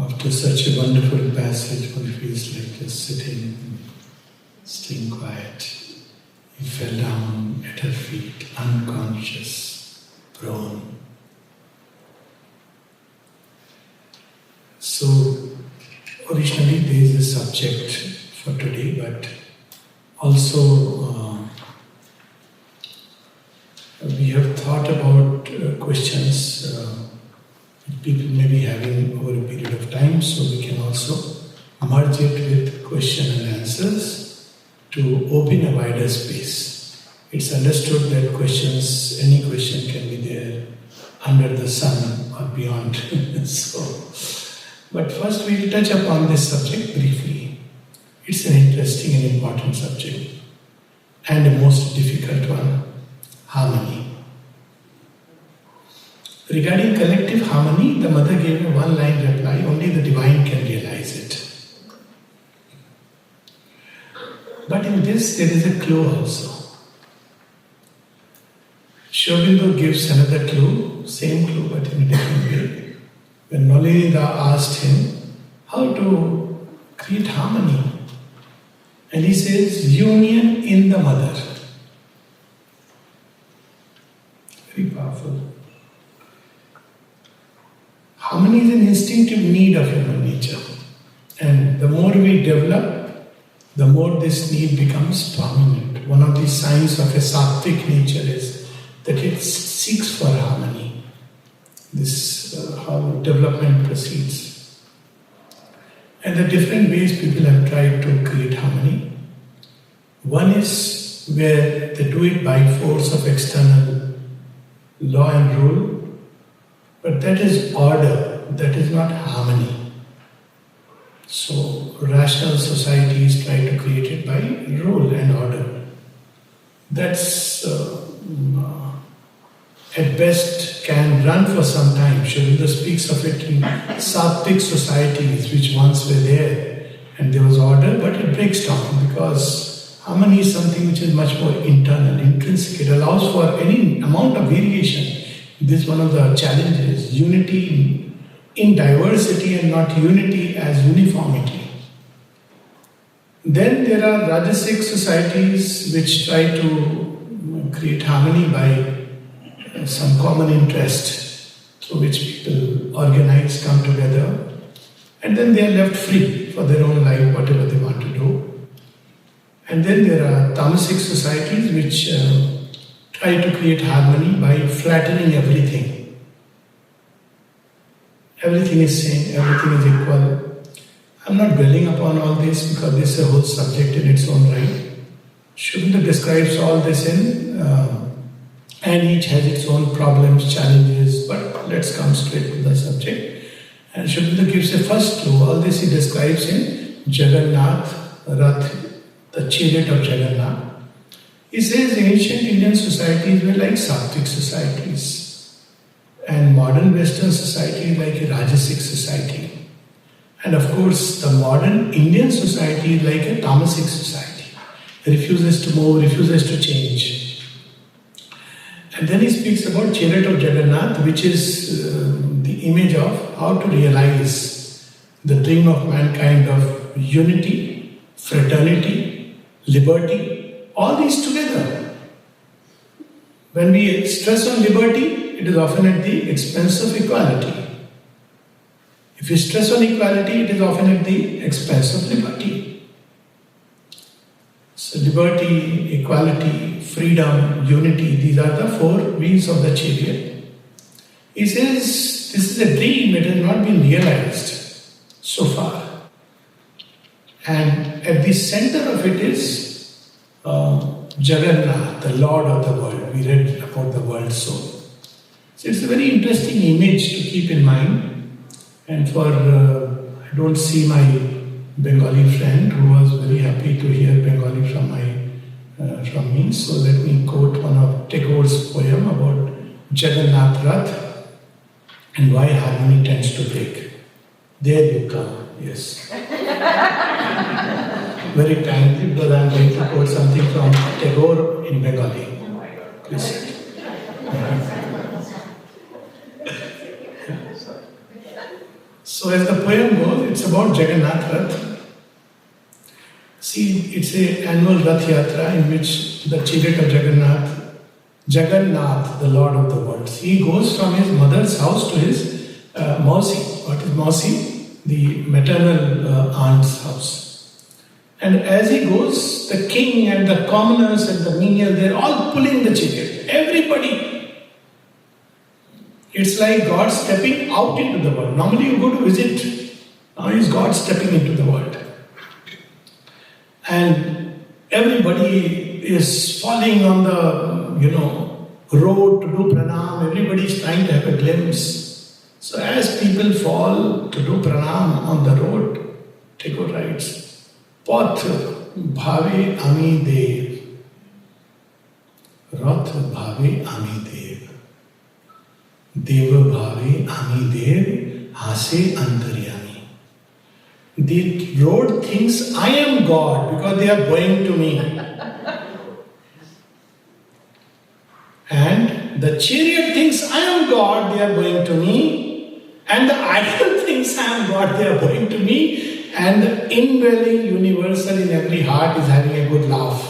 After such a wonderful passage, one feels like just sitting, staying quiet. He fell down at her feet, unconscious, prone. So, originally there is a subject for today, but also we have thought about questions people may be having over a period of time, so we can also merge it with question and answers to open a wider space. It's understood that questions, any question can be there under the sun or beyond. But first we will touch upon this subject briefly. It's an interesting and important subject and a most difficult one, harmony. Regarding collective harmony, the mother gave a one-line reply, only the divine can realize it. But in this there is a clue also. Sri Aurobindo gives another clue, same clue but in a different way. When Nalinda asked him how to create harmony, and he says, union in the mother. Very powerful. Harmony is an instinctive need of human nature. And the more we develop, the more this need becomes prominent. One of the signs of a sattvic nature is that it seeks for harmony. This how development proceeds. And the different ways people have tried to create harmony. One is where they do it by force of external law and rule. But that is order, that is not harmony. So, rational societies try to create it by rule and order. That's, at best, can run for some time. Sri Aurobindo speaks of it in sattvic societies, which once were there, and there was order, but it breaks down because harmony is something which is much more internal, intrinsic. It allows for any amount of variation. This is one of the challenges, unity in diversity and not unity as uniformity. Then there are Rajasic societies which try to create harmony by some common interest through which people organize, come together, and then they are left free for their own life, whatever they want to do. And then there are Tamasic societies which try to create harmony by flattening everything. Everything is same, everything is equal. I'm not dwelling upon all this because this is a whole subject in its own right. Sri Aurobindo describes all this in, and each has its own problems, challenges, but let's come straight to the subject. And Sri Aurobindo gives a first clue. All this he describes in Jagannath, Rath, the chariot of Jagannath. He says ancient Indian societies were like sattvic societies and modern Western society is like a Rajasic society. And of course the modern Indian society is like a Tamasic society. It refuses to move, refuses to change. And then he speaks about chariot of Jagannath, which is the image of how to realize the dream of mankind of unity, fraternity, liberty, all these together. When we stress on liberty, it is often at the expense of equality. If we stress on equality, it is often at the expense of liberty. So liberty, equality, freedom, unity, these are the four wheels of the chariot. He says this is a dream, it has not been realized so far. And at the center of it is Jagannath, the Lord of the world. We read about the world soul. So it's a very interesting image to keep in mind. And for, I don't see my Bengali friend who was very happy to hear Bengali from me. So let me quote one of Tagore's poem about Jagannath Rath and why harmony tends to break. There you come, yes. Very kindly, because I am going to quote something from Tagore in Bengali. Please. So as the poem goes, it's about Jagannath Rath. See, it's an annual Rath Yatra in which the chariot of Jagannath, the Lord of the world, he goes from his mother's house to his Mausi. What is Mausi? The maternal aunt's house. And as he goes, the king and the commoners and the menial, they're all pulling the chariot. Everybody. It's like God stepping out into the world. Normally you go to visit. Now is God stepping into the world. And everybody is falling on the, road to do pranam. Everybody is trying to have a glimpse. So as people fall to do pranam on the road, Tagore writes, Path bhave ami dev, Rath bhave ami dev, Deva bhave ami dev, hase antaryami. The road thinks I am God because they are bowing to me. And the chariot thinks I am God, they are bowing to me. And the idol thinks I am God, they are bowing to me. And the indwelling universal in every heart is having a good laugh.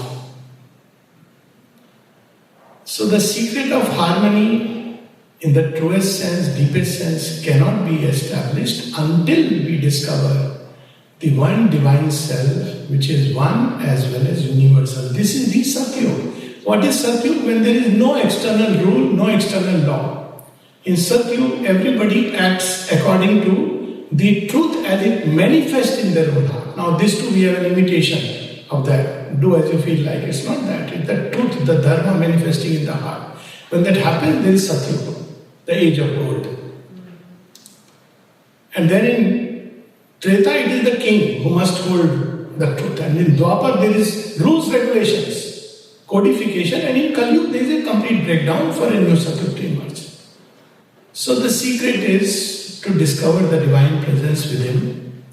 So the secret of harmony in the truest sense, deepest sense, cannot be established until we discover the one divine self, which is one as well as universal. This is the Satyug. What is Satyug? When there is no external rule, no external law. In Satyug, everybody acts according to the truth as it manifests in their own heart. Now this too, we have an imitation of that. Do as you feel like. It's not that. It's the truth, the Dharma manifesting in the heart. When that happens, there is Satyug, the age of gold. And then in Treta, it is the king who must hold the truth. And in Dwapar, there is rules, regulations, codification. And in Kali, there is a complete breakdown for a new Satyug to emerge. So the secret is to discover the divine presence within.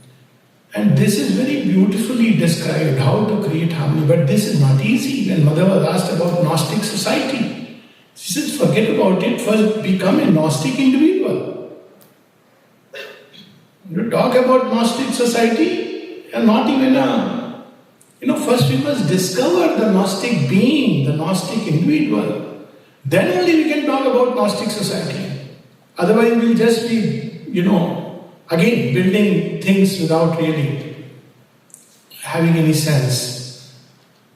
And this is very beautifully described, how to create harmony. But this is not easy. When Mother was asked about Gnostic society, she says, forget about it, first become a Gnostic individual. You talk about Gnostic society, and not even first we must discover the Gnostic being, the Gnostic individual. Then only we can talk about Gnostic society. Otherwise we'll just be, again building things without really having any sense.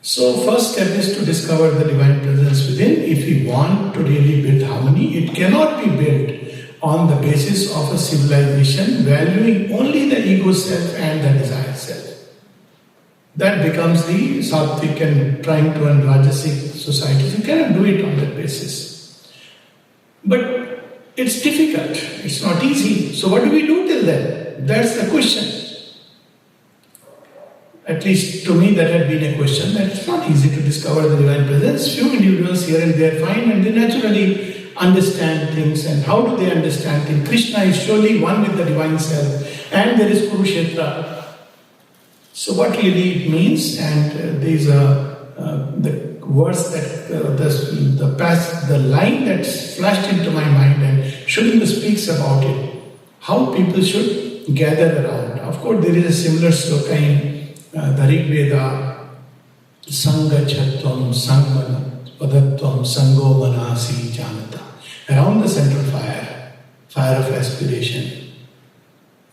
So first step is to discover the divine presence within. If we want to really build harmony, it cannot be built on the basis of a civilization valuing only the ego self and the desire self. That becomes the Sattvic and trying to run Rajasic societies. You cannot do it on that basis. But it's difficult. It's not easy. So what do we do till then? That's the question. At least to me that had been a question, that it's not easy to discover the divine presence. Few individuals here and there find, and they naturally understand things. And how do they understand things? Krishna is surely one with the divine self, and there is Kurukshetra. So what really it means, and there is the verse that the line that's flashed into my mind, and Shuddha speaks about it, how people should gather around. Of course, there is a similar sloka in the Rig Veda, Sangha Chatvam Sangmanatvam Sango Manasi Janata. Around the central fire of aspiration.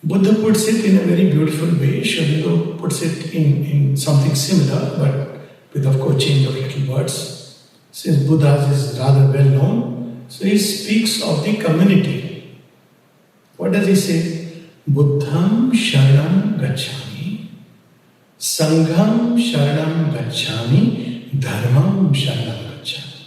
Buddha puts it in a very beautiful way. Shuddha puts it in something similar, but with of course change of little words. Since Buddha is rather well known, so he speaks of the community. What does he say? Buddham Sharanam Gacchami, Sangham Sharanam Gacchami, Dharmam Sharanam Gacchami.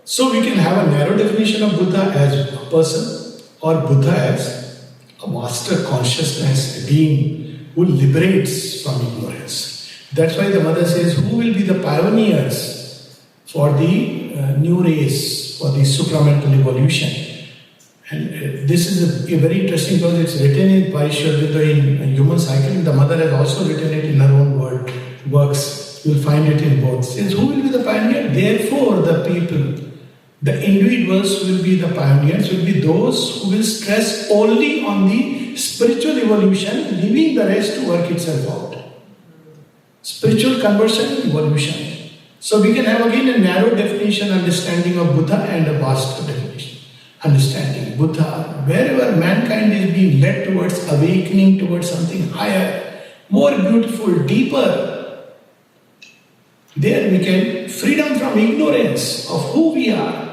So we can have a narrow definition of Buddha as a person, or Buddha as a master consciousness, a being who liberates from ignorance. That's why the mother says, who will be the pioneers for the new race, for the supramental evolution? And this is a very interesting because it's written in Parishad in Human Cycle. The mother has also written it in her own works. You'll find it in both. Says, who will be the pioneer? Therefore, the people The individuals will be the pioneers, will be those who will stress only on the spiritual evolution, leaving the rest to work itself out. Spiritual conversion, evolution. So we can have again a narrow definition, understanding of Buddha, and a vast definition, understanding Buddha. Wherever mankind is being led towards awakening, towards something higher, more beautiful, deeper, there we can freedom from ignorance of who we are.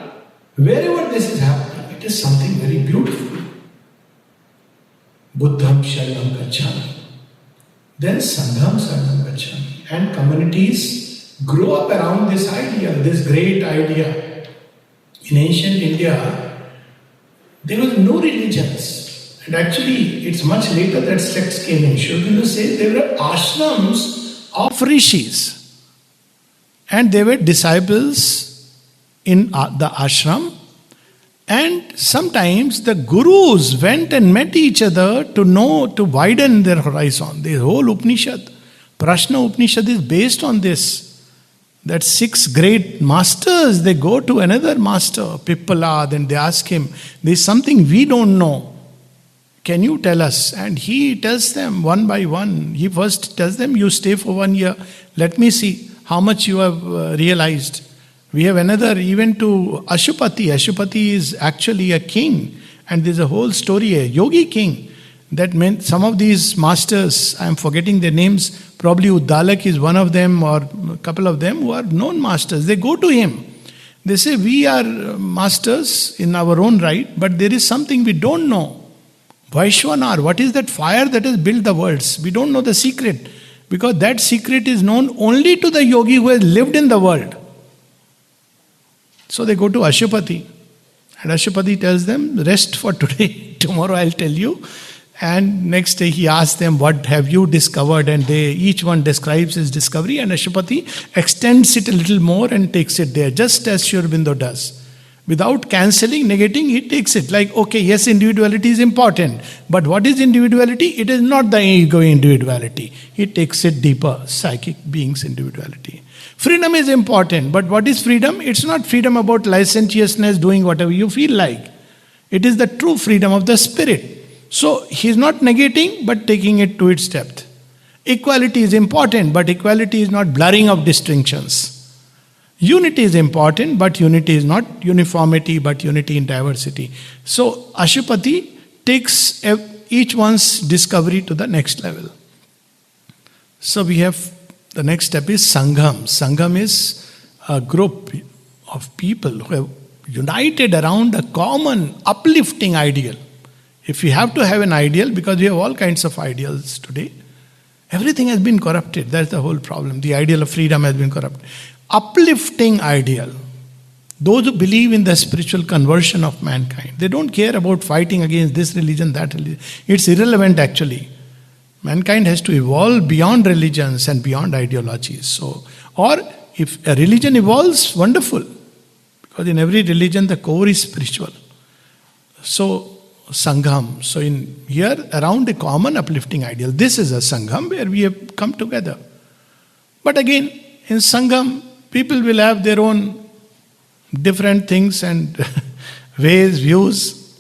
Wherever this is happening, it is something very beautiful. Buddham Sharanam Gacchami. Then Sangham Sharanam Gacchami. And communities grow up around this idea, this great idea. In ancient India, there was no religions. And actually, it's much later that sects came in. Sri Aurobindo says there were ashrams of rishis. And they were disciples in the ashram, and sometimes the gurus went and met each other to widen their horizon. The whole Upanishad, Prashna Upanishad, is based on this. That 6 great masters, they go to another master, Pippala, then they ask him, there's something we don't know. Can you tell us? And he tells them one by one. He first tells them, you stay for 1 year, let me see how much you have realized. We have another, even to Ashupati. Ashupati is actually a king, and there's a whole story, a yogi king. That meant some of these masters, I am forgetting their names, probably Uddalak is one of them, or a couple of them who are known masters. They go to him. They say, we are masters in our own right, but there is something we don't know. Vaishwanar, what is that fire that has built the worlds? We don't know the secret, because that secret is known only to the yogi who has lived in the world. So they go to Ashupati, and Ashupati tells them, rest for today, tomorrow I'll tell you. And next day he asks them, what have you discovered? And each one describes his discovery, and Ashupati extends it a little more and takes it there, just as Sri Aurobindo does. Without cancelling, negating, he takes it like, okay, yes, individuality is important, but what is individuality? It is not the ego individuality. He takes it deeper, psychic beings individuality. Freedom is important, but what is freedom? It's not freedom about licentiousness, doing whatever you feel like. It is the true freedom of the spirit. So he's not negating, but taking it to its depth. Equality is important, but equality is not blurring of distinctions. Unity is important, but unity is not uniformity, but unity in diversity. So Ashupati takes each one's discovery to the next level. So we have, the next step is Sangham. Sangham is a group of people who have united around a common uplifting ideal. If we have to have an ideal, because we have all kinds of ideals today, everything has been corrupted. That's the whole problem. The ideal of freedom has been corrupted. Uplifting ideal. Those who believe in the spiritual conversion of mankind, they don't care about fighting against this religion, that religion. It's irrelevant actually. Mankind has to evolve beyond religions and beyond ideologies. So, or if a religion evolves, wonderful. Because in every religion the core is spiritual. So, Sangham. So in here, around a common uplifting ideal. This is a Sangham where we have come together. But again, in Sangham, people will have their own different things and ways, views.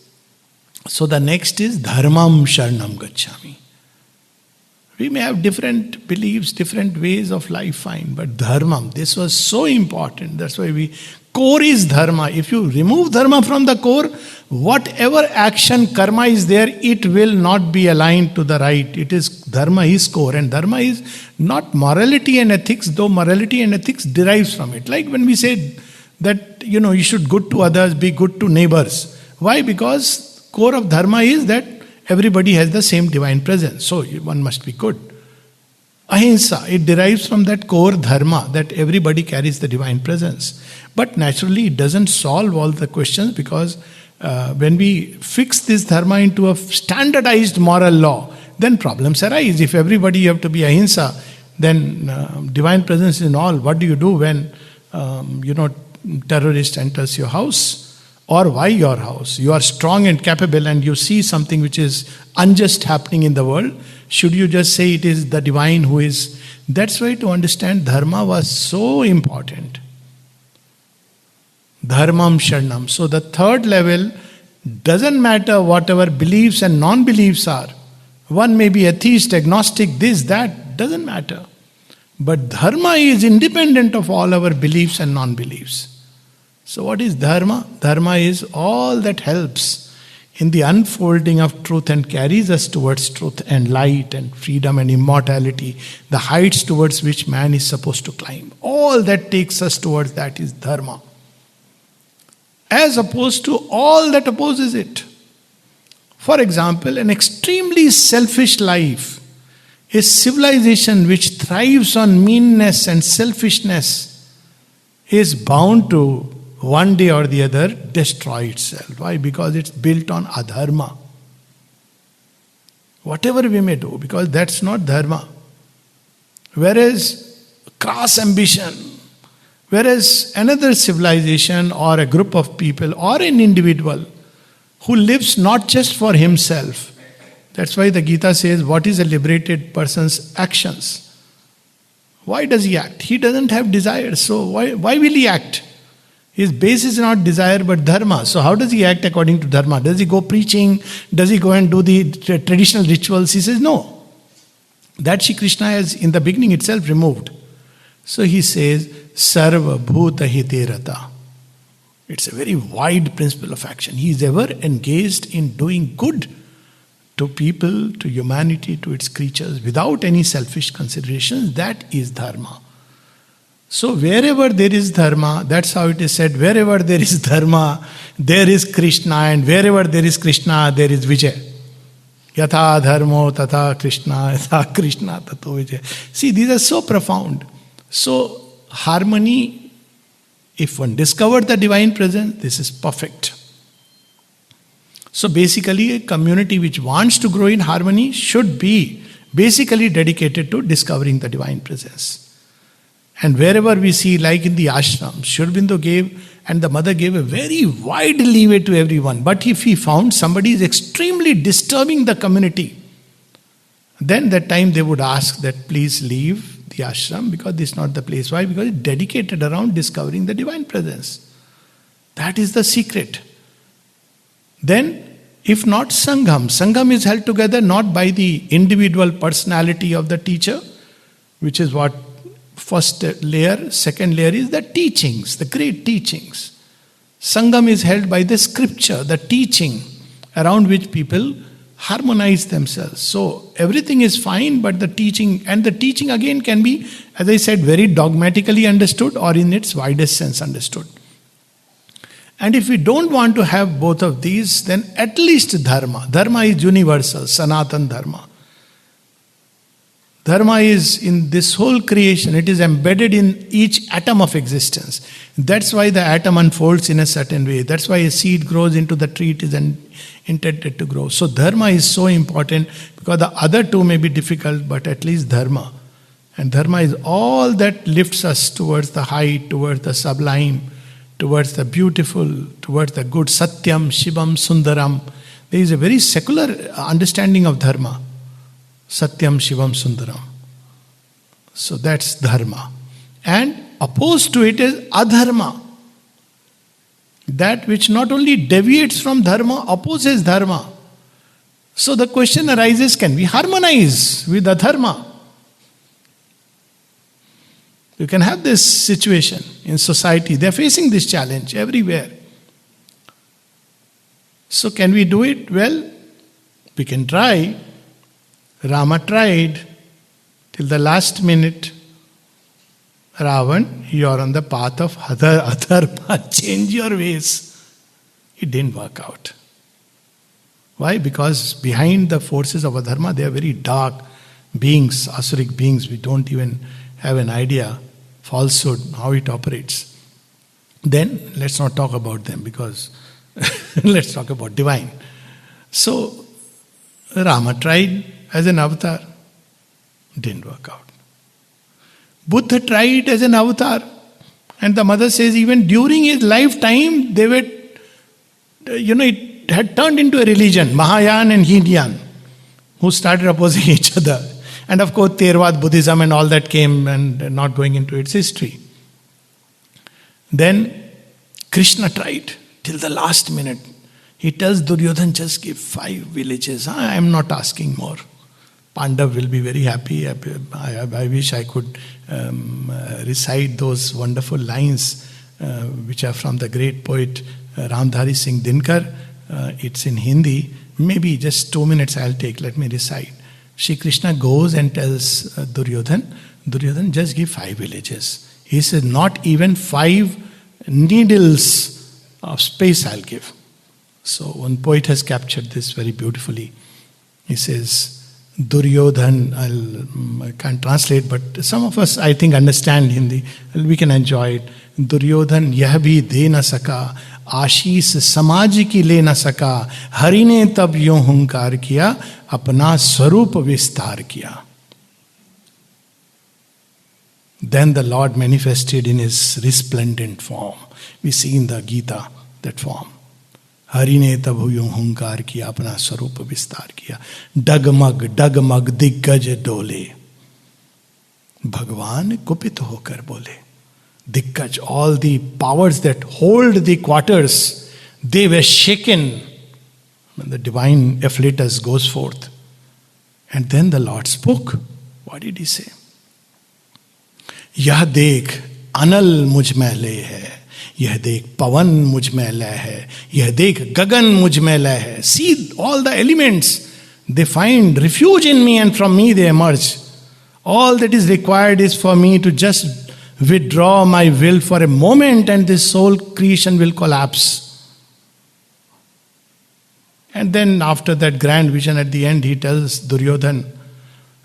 So the next is Dharmam Sharanam Gacchami. We may have different beliefs, different ways of life, fine, but Dharmam, this was so important. That's why core is Dharma. If you remove Dharma from the core, whatever action, karma is there, it will not be aligned to the right. It is, Dharma is core, and Dharma is not morality and ethics, though morality and ethics derives from it. Like when we say that, you should good to others, be good to neighbors. Why? Because core of Dharma is that everybody has the same divine presence. So one must be good. Ahimsa, it derives from that core dharma, that everybody carries the divine presence. But naturally it doesn't solve all the questions, because when we fix this dharma into a standardized moral law, then problems arise. If everybody you have to be ahimsa, then divine presence is in all. What do you do when terrorist enters your house? Or why your house? You are strong and capable and you see something which is unjust happening in the world. Should you just say it is the divine who is? That's why to understand dharma was so important. Dharmam Sharanam. So the third level doesn't matter what our beliefs and non-beliefs are. One may be atheist, agnostic, this, that, doesn't matter. But dharma is independent of all our beliefs and non-beliefs. So what is dharma? Dharma is all that helps in the unfolding of truth and carries us towards truth and light and freedom and immortality, the heights towards which man is supposed to climb. All that takes us towards that is dharma. As opposed to all that opposes it. For example, an extremely selfish life, a civilization which thrives on meanness and selfishness, is bound to one day or the other destroy itself. Why? Because it's built on adharma. Whatever we may do, because that's not dharma. Whereas crass ambition, whereas another civilization or a group of people or an individual who lives not just for himself. That's why the Gita says, what is a liberated person's actions? Why does he act? He doesn't have desires, so why will he act? His base is not desire but dharma. So how does he act according to dharma? Does he go preaching? Does he go and do the traditional rituals? He says no. That Shri Krishna has in the beginning itself removed. So he says, Sarva Bhuta Hite Rata. It's a very wide principle of action. He is ever engaged in doing good to people, to humanity, to its creatures, without any selfish considerations. That is dharma. So wherever there is dharma, that's how it is said, wherever there is dharma, there is Krishna, and wherever there is Krishna, there is Vijay. Yatha dharmo tatha Krishna, yatha Krishna tato Vijay. See, these are so profound. So harmony, if one discovered the divine presence, this is perfect. So basically, a community which wants to grow in harmony should be basically dedicated to discovering the divine presence. And wherever we see, like in the ashram, Sri Aurobindo gave, and the mother gave a very wide leeway to everyone. But if he found somebody is extremely disturbing the community, then that time they would ask that please leave the ashram because this is not the place. Why? Because it's dedicated around discovering the divine presence. That is the secret. Then, if not Sangham, Sangham is held together not by the individual personality of the teacher, which is what first layer, second layer is the teachings, the great teachings. Sangham is held by the scripture, the teaching around which people harmonize themselves. So everything is fine, but the teaching, and the teaching again can be, as I said, very dogmatically understood or in its widest sense understood. And if we don't want to have both of these, then at least dharma. Dharma is universal, Sanatan Dharma. Dharma is in this whole creation, it is embedded in each atom of existence. That's why the atom unfolds in a certain way. That's why a seed grows into the tree it is intended to grow. So dharma is so important because the other two may be difficult, but at least dharma. And dharma is all that lifts us towards the height, towards the sublime, towards the beautiful, towards the good. Satyam, Shivam, Sundaram. There is a very secular understanding of dharma. Satyam, Shivam, Sundaram. So that's dharma. And opposed to it is adharma. That which not only deviates from dharma, opposes dharma. So the question arises, can we harmonize with adharma? You can have this situation in society. They are facing this challenge everywhere. So can we do it? Well, we can try. Rama tried till the last minute. Ravan, you are on the path of adharma. Change your ways. It didn't work out. Why? Because behind the forces of adharma, they are very dark beings, asuric beings. We don't even have an idea, falsehood, how it operates. Then let's not talk about them because let's talk about divine. So Rama tried as an avatar, didn't work out. Buddha tried as an avatar, and the mother says even during his lifetime they were, it had turned into a religion, Mahayana and Hindyan, who started opposing each other. And of course, Theravada Buddhism and all that came, and not going into its history. Then Krishna tried till the last minute. He tells Duryodhan, just give 5 villages. I am not asking more. Pandav will be very happy. I wish I could recite those wonderful lines which are from the great poet Ramdhari Singh Dinkar. It's in Hindi. Maybe just 2 minutes I'll take. Let me recite. Shri Krishna goes and tells Duryodhan, just give 5 villages. He says, not even 5 needles of space I'll give. So one poet has captured this very beautifully. He says, Duryodhan, I can't translate, but some of us I think understand Hindi. We can enjoy it. Duryodhan यह भी दे न सका, आशीष समाज की ले न सका, हरि ने तब यूं हुंकार किया, अपना स्वरूप विस्तार किया. Then the Lord manifested in his resplendent form. We see in the Gita that form. Hari ने तब यूं हुंकार किया, अपना स्वरूप विस्तार किया. डगमग दिग्गज डोले, भगवान कुपित होकर बोले. Diggaj, all the powers that hold the quarters, they were shaken when the divine afflatus goes forth. And then the Lord spoke. What did he say? यह देख अनल मुझ में लय है, यह देख पवन मुझ में लय है, यह देख गगन मुझ में लय है. See all the elements, they find refuge in me and from me they emerge. All that is required is for me to just withdraw my will for a moment and this whole creation will collapse. And then after that grand vision at the end he tells Duryodhan,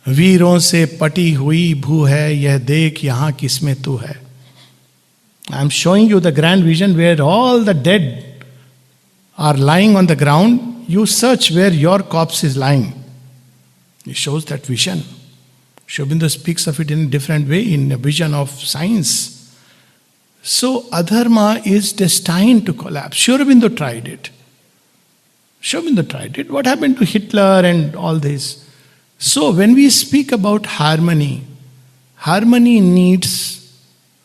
वीरों से पटी हुई भू है, यह देख यहाँ किसमें तू है. I am showing you the grand vision where all the dead are lying on the ground. You search where your corpse is lying. He shows that vision. Sri Aurobindo speaks of it in a different way, in a vision of science. So adharma is destined to collapse. Sri Aurobindo tried it. Sri Aurobindo tried it. What happened to Hitler and all this? So when we speak about harmony, harmony needs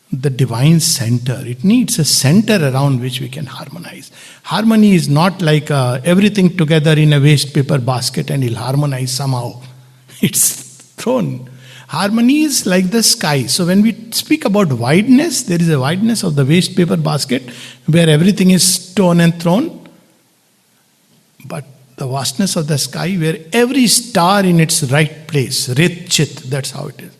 the divine center. It needs a center around which we can harmonize. Harmony is not like everything together in a waste paper basket and it'll harmonize somehow. It's thrown. Harmony is like the sky. So when we speak about wideness, there is a wideness of the waste paper basket where everything is torn and thrown. But the vastness of the sky where every star in its right place, Rit Chit, that's how it is.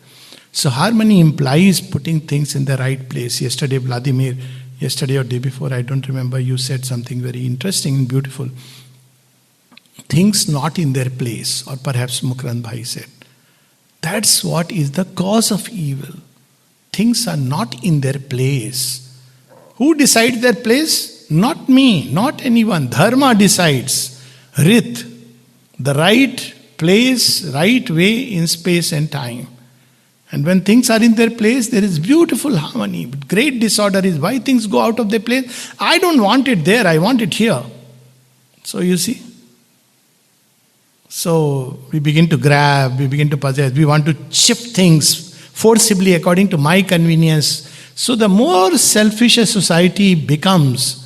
So harmony implies putting things in the right place. Yesterday, Vladimir, yesterday or day before, I don't remember, you said something very interesting and beautiful. Things not in their place, or perhaps Mukrand Bhai said. That's what is the cause of evil. Things are not in their place. Who decides their place? Not me, not anyone. Dharma decides. Rit, the right place, right way in space and time. And when things are in their place, there is beautiful harmony. But great disorder is why things go out of their place. I don't want it there, I want it here. So you see. So we begin to grab, we begin to possess, we want to shift things forcibly according to my convenience. So the more selfish a society becomes,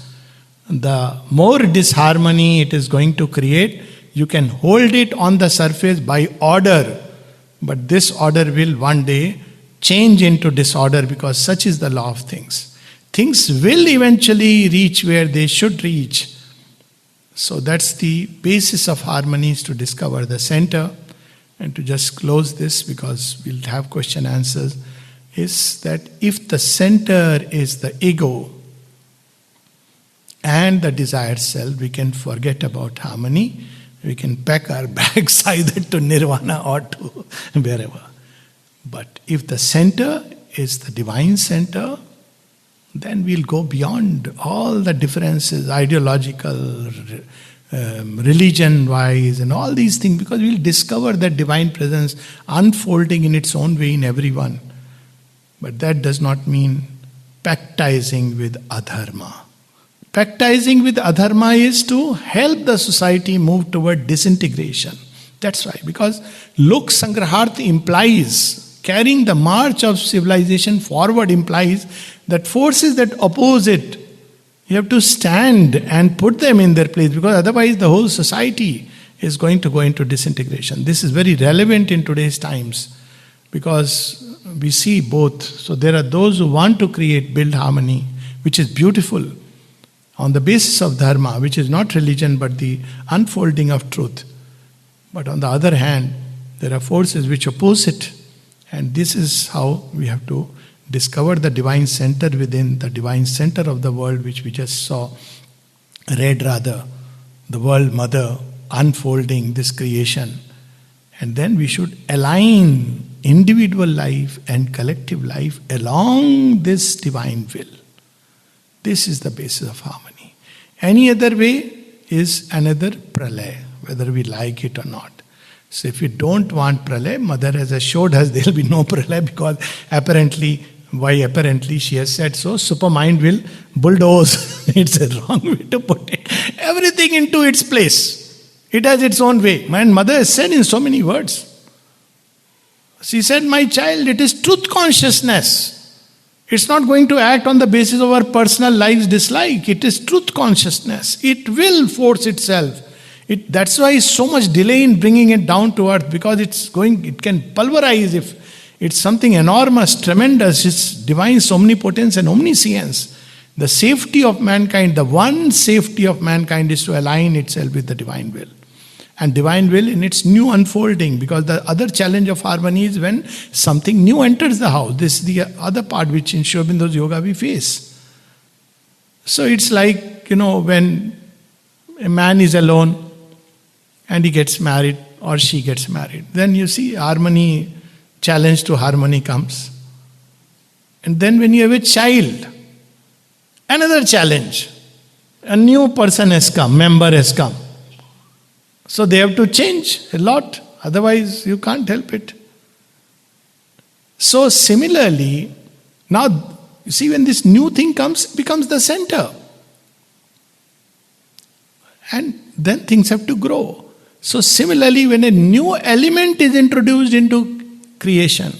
the more disharmony it is going to create. You can hold it on the surface by order, but this order will one day change into disorder because such is the law of things. Things will eventually reach where they should reach. So that's the basis of harmony, is to discover the center. And to just close this, because we'll have question answers, is that if the center is the ego and the desired self, we can forget about harmony. We can pack our bags either to nirvana or to wherever. But if the center is the divine center, then we'll go beyond all the differences, ideological, religion-wise, and all these things, because we'll discover that divine presence unfolding in its own way in everyone. But that does not mean pactizing with adharma. Pactizing with adharma is to help the society move toward disintegration. That's why, because lok sangraharth implies, carrying the march of civilization forward implies that forces that oppose it, You have to stand and put them in their place, because otherwise the whole society is going to go into disintegration. This is very relevant in today's times, because we see both. So there are those who want to build harmony, which is beautiful, on the basis of dharma, which is not religion but the unfolding of truth. But on the other hand, there are forces which oppose it. And this is how we have to discover the divine center within, the divine center of the world, which we just read rather, the world mother unfolding this creation. And then we should align individual life and collective life along this divine will. This is the basis of harmony. Any other way is another pralay, whether we like it or not. So if we don't want pralay, Mother has assured us there will be no pralay, because apparently she has said so, supermind will bulldoze. It's a wrong way to put it. Everything into its place. It has its own way. And Mother has said in so many words. She said, my child, it is truth consciousness. It's not going to act on the basis of our personal life's dislike. It is truth consciousness. It will force itself. That's why so much delay in bringing it down to earth, because it can pulverize if it's something enormous, tremendous. It's divine omnipotence and omniscience. The safety of mankind, the one safety of mankind is to align itself with the divine will. And divine will in its new unfolding, because the other challenge of harmony is when something new enters the house. This is the other part which in Sri Aurobindo's yoga we face. So it's like, when a man is alone and he gets married or she gets married, then you see harmony, challenge to harmony comes. And then when you have a child, another challenge. A new person has come, member has come. So they have to change a lot, otherwise you can't help it. So similarly, now you see, when this new thing comes, it becomes the center. And then things have to grow. So similarly, when a new element is introduced into creation,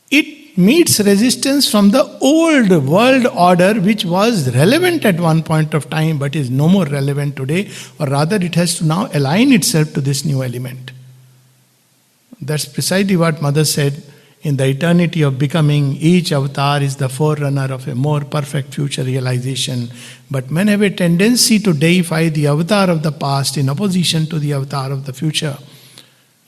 it meets resistance from the old world order, which was relevant at one point of time but is no more relevant today, or rather it has to now align itself to this new element. That's precisely what Mother said. In the eternity of becoming, each avatar is the forerunner of a more perfect future realization. But men have a tendency to deify the avatar of the past in opposition to the avatar of the future.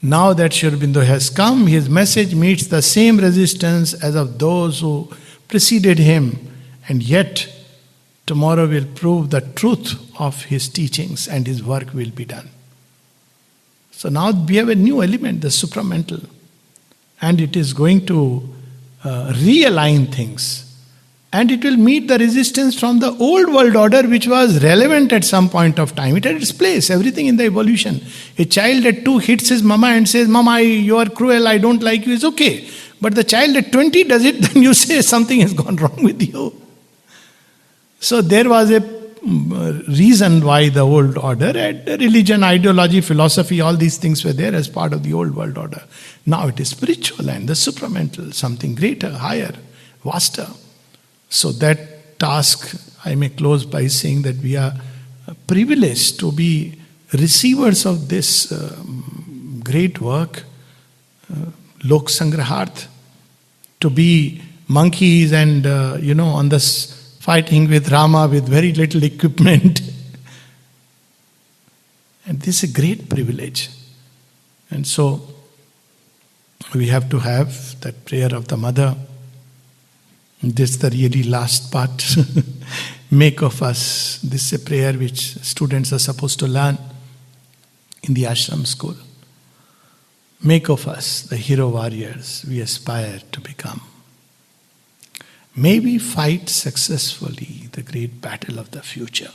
Now that Sri Aurobindo has come, his message meets the same resistance as of those who preceded him. And yet, tomorrow will prove the truth of his teachings and his work will be done. So now we have a new element, the supramental. And it is going to realign things. And it will meet the resistance from the old world order, which was relevant at some point of time. It had its place, everything in the evolution. A child at 2 hits his mama and says, Mama, you are cruel, I don't like you, is okay. But the child at 20 does it, then you say something has gone wrong with you. So there was a reason why the old order had religion, ideology, philosophy, all these things were there as part of the old world order. Now it is spiritual and the supramental, something greater, higher, vaster. So that task, I may close by saying that we are privileged to be receivers of this great work, Lok Sangraharth, to be monkeys and, on this fighting with Rama with very little equipment. And this is a great privilege. And so we have to have that prayer of the Mother. This is the really last part. Make of us. This is a prayer which students are supposed to learn in the ashram school. Make of us the hero warriors we aspire to become. May we fight successfully the great battle of the future.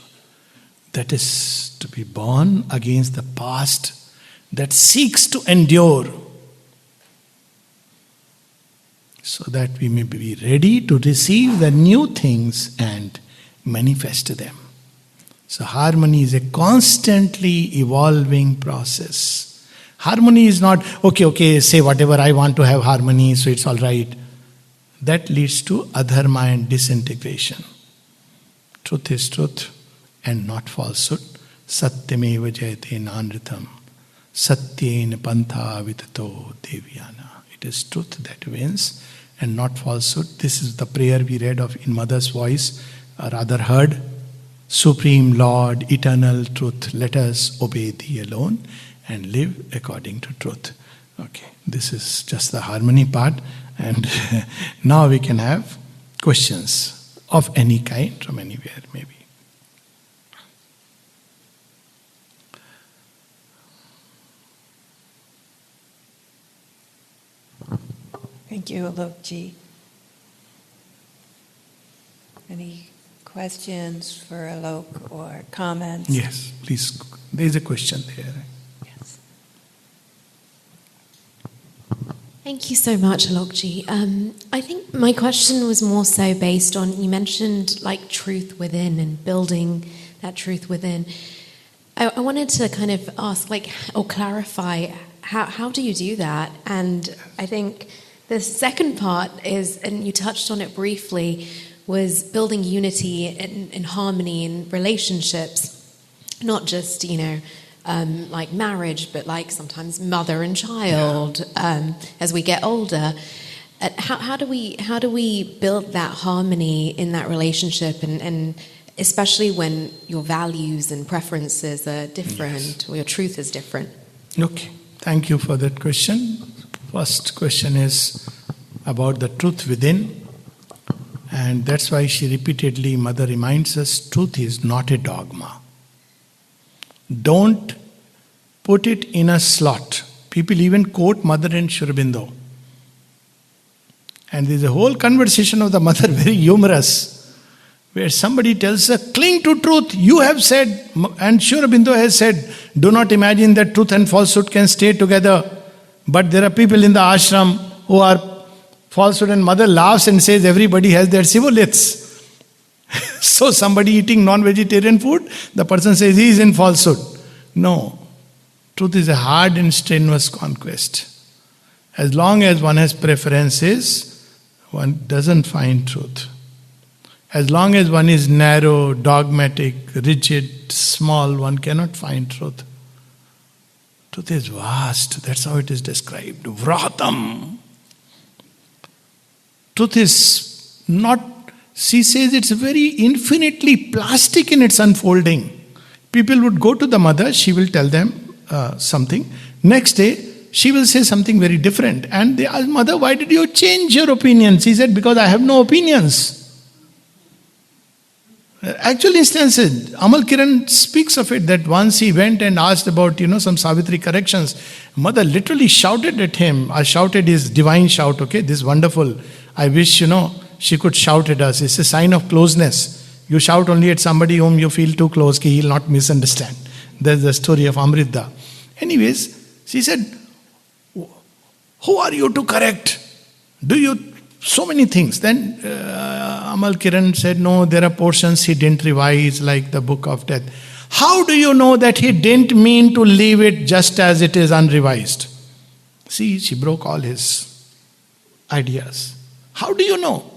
That is to be born against the past that seeks to endure, so that we may be ready to receive the new things and manifest them. So harmony is a constantly evolving process. Harmony is not, okay, say whatever I want to have harmony, so it's all right. That leads to adharma and disintegration. Truth is truth and not falsehood. Satyameva jayate nanritam. Satyena pantha vitato devyana. It is truth that wins and not falsehood. This is the prayer we read of in Mother's voice, or rather heard. Supreme Lord, eternal truth, let us obey Thee alone and live according to truth. Okay, this is just the harmony part, and now we can have questions of any kind from anywhere, maybe. Thank you, Alokji. Any questions for Alok or comments? Yes, please. There is a question there. Yes. Thank you so much, Alokji. I think my question was more so based on, you mentioned like truth within and building that truth within. I wanted to kind of ask, like, or clarify, how do you do that? And I think the second part is, and you touched on it briefly, was building unity and harmony in relationships, not just, like marriage, but like sometimes mother and child, as we get older. How do we build that harmony in that relationship, and especially when your values and preferences are different, or your truth is different? Okay, thank you for that question. First question is about the truth within, and that's why she repeatedly, Mother reminds us, truth is not a dogma. Don't put it in a slot. People even quote Mother and Sri Aurobindo. And there's a whole conversation of the Mother, very humorous, where somebody tells her, cling to truth, you have said, and Sri Aurobindo has said, do not imagine that truth and falsehood can stay together. But there are people in the ashram who are falsehood, and Mother laughs and says everybody has their shibboleths. So somebody eating non-vegetarian food, the person says he is in falsehood. No. Truth is a hard and strenuous conquest. As long as one has preferences, one doesn't find truth. As long as one is narrow, dogmatic, rigid, small, one cannot find truth. Truth is vast. That's how it is described. Vratam. Truth is not, she says it's very infinitely plastic in its unfolding. People would go to the Mother, she will tell them something. Next day, she will say something very different. And they ask, Mother, why did you change your opinion? She said, because I have no opinions. Actual instances, Amal Kiran speaks of it, that once he went and asked about, some Savitri corrections. Mother literally shouted at him. I shouted his divine shout, okay, this wonderful. I wish, she could shout at us. It's a sign of closeness. You shout only at somebody whom you feel too close, he'll not misunderstand. That's the story of Amrita. Anyways, she said, who are you to correct? So many things. Then Amal Kiran said, no, there are portions he didn't revise, like the book of death. How do you know that he didn't mean to leave it just as it is unrevised? See, she broke all his ideas. How do you know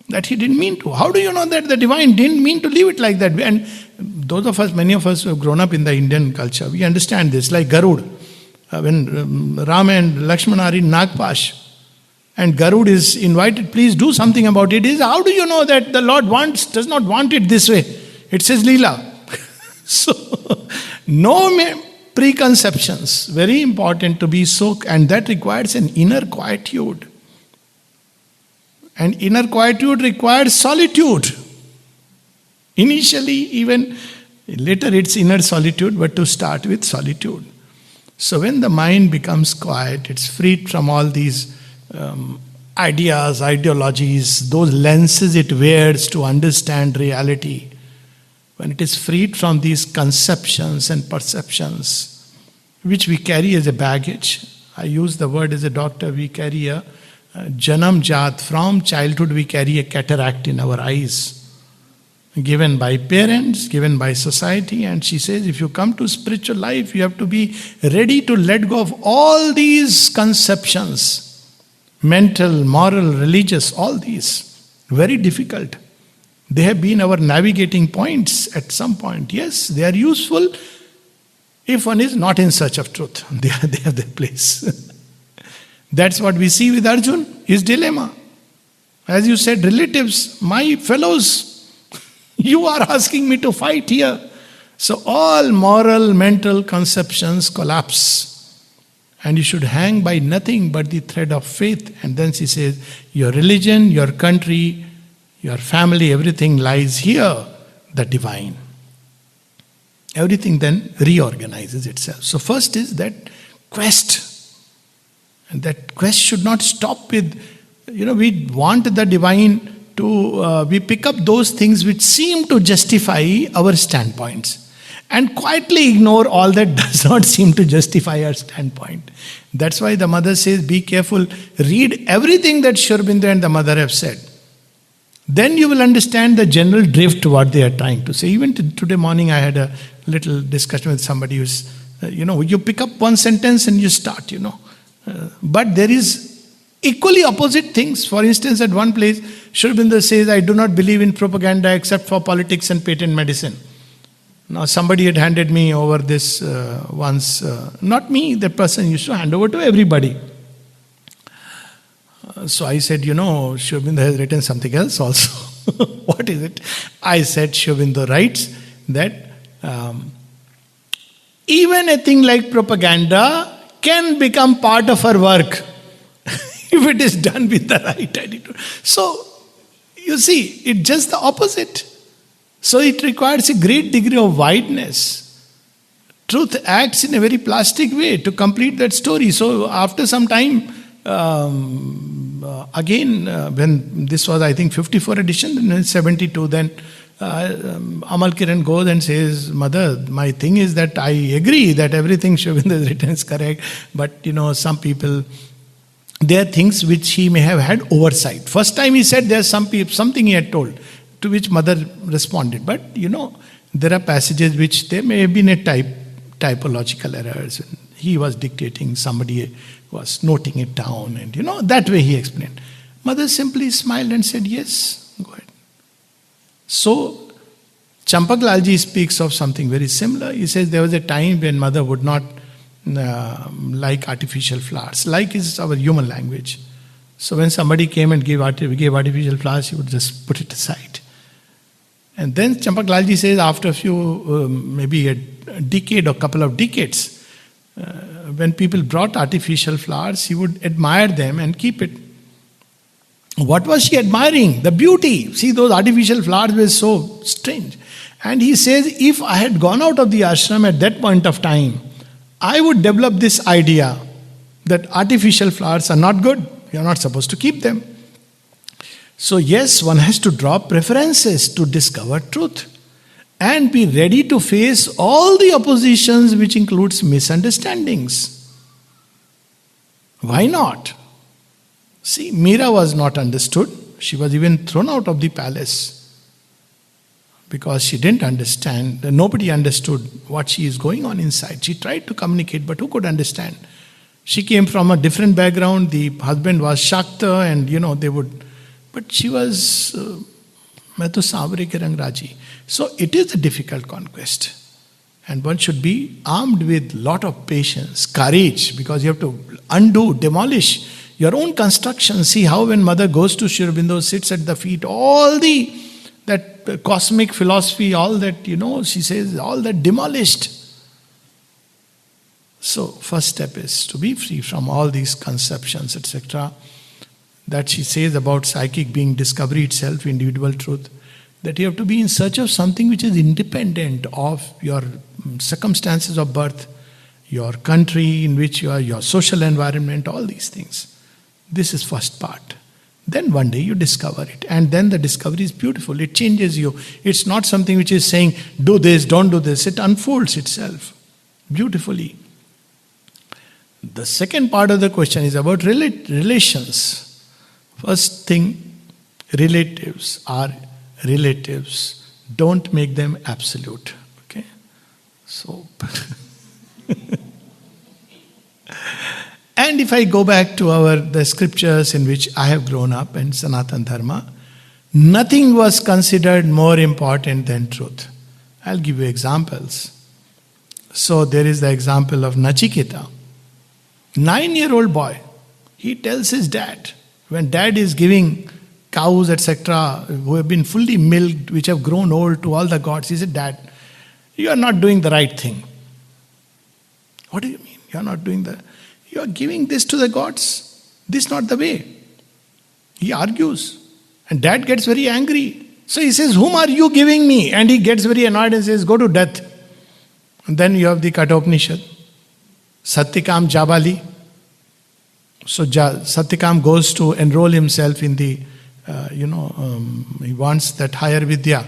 that he didn't mean to? How do you know that the divine didn't mean to leave it like that? And those of us, many of us who have grown up in the Indian culture, we understand this. Like Garud, when Rama and Lakshmana are in Nagpash, and Garud is invited, please do something about it. Is how do you know that the Lord does not want it this way? It says Leela. So, no preconceptions. Very important to be so, and that requires an inner quietude. And inner quietude requires solitude. Initially, even later it's inner solitude, but to start with solitude. So when the mind becomes quiet, it's freed from all these ideas, ideologies, those lenses it wears to understand reality. When it is freed from these conceptions and perceptions, which we carry as a baggage. I use the word as a doctor, we carry a janam jat. From childhood we carry a cataract in our eyes. Given by parents, given by society. And she says, if you come to spiritual life, you have to be ready to let go of all these conceptions. Mental, moral, religious, all these. Very difficult. They have been our navigating points at some point. Yes, they are useful if one is not in search of truth. They have their place. That's what we see with Arjun, his dilemma. As you said, relatives, my fellows, you are asking me to fight here. So all moral, mental conceptions collapse. And you should hang by nothing but the thread of faith. And then she says, your religion, your country, your family, everything lies here, the divine. Everything then reorganizes itself. So first is that quest. And that quest should not stop with, we want the divine to, we pick up those things which seem to justify our standpoints. And quietly ignore all that does not seem to justify our standpoint. That's why the mother says, be careful, read everything that Sri Aurobindo and the mother have said. Then you will understand the general drift what they are trying to say. Even today morning I had a little discussion with somebody who's, you pick up one sentence and you start, but there is equally opposite things. For instance, at one place, Sri Aurobindo says, I do not believe in propaganda except for politics and patent medicine. Now somebody had handed me over this once, not me, the person used to hand over to everybody. So I said, Sri Aurobindo has written something else also. What is it? I said, Sri Aurobindo writes that even a thing like propaganda can become part of our work if it is done with the right attitude. So, you see, it's just the opposite. So it requires a great degree of wideness. Truth acts in a very plastic way to complete that story. So after some time, again, when this was, I think, 54 edition, then 72, then Amal Kiran goes and says, Mother, my thing is that I agree that everything Sri Aurobindo has written is correct, but some people, there are things which he may have had oversight. First time he said there's something he had told, to which mother responded. But there are passages which there may have been a typological errors. He was dictating, somebody was noting it down, and that way he explained. Mother simply smiled and said, yes, go ahead. So Champaklalji speaks of something very similar. He says there was a time when mother would not like artificial flowers. Like is our human language. So when somebody came and gave artificial flowers, she would just put it aside. And then Champaklalji says after a few, maybe a decade or couple of decades, when people brought artificial flowers, he would admire them and keep it. What was she admiring? The beauty. See, those artificial flowers were so strange. And he says, if I had gone out of the ashram at that point of time, I would develop this idea that artificial flowers are not good. You're not supposed to keep them. So yes, one has to draw preferences to discover truth and be ready to face all the oppositions, which includes misunderstandings. Why not? See, Meera was not understood. She was even thrown out of the palace because she didn't understand. Nobody understood what she is going on inside. She tried to communicate, but who could understand? She came from a different background. The husband was Shakta, and they would... But she was... Main to saavre ke rang raji. So it is a difficult conquest. And one should be armed with lot of patience, courage, because you have to undo, demolish your own construction. See how when mother goes to Sri Aurobindo, sits at the feet, all that cosmic philosophy, all that, she says, all that demolished. So, first step is to be free from all these conceptions, etc. That she says about psychic being discovery itself, individual truth. That you have to be in search of something which is independent of your circumstances of birth, your country in which you are, your social environment, all these things. This is first part. Then one day you discover it. And then the discovery is beautiful. It changes you. It's not something which is saying, do this, don't do this. It unfolds itself beautifully. The second part of the question is about relations. First thing, relatives are relatives. Don't make them absolute. Okay? So... And if I go back to the scriptures in which I have grown up in Sanatana Dharma, Nothing was considered more important than truth. I'll give you examples. So there is the example of Nachiketa. 9-year-old boy. He tells his dad, when dad is giving cows, etc., who have been fully milked, which have grown old, to all the gods, he said, Dad, you are not doing the right thing. What do you mean? You are not doing you are giving this to the gods. This is not the way. He argues. And dad gets very angry. So he says, whom are you giving me? And he gets very annoyed and says, go to death. And then you have the Kathopanishad. Satyakam Jabali. So Satyakam goes to enroll himself in the, he wants that higher Vidya.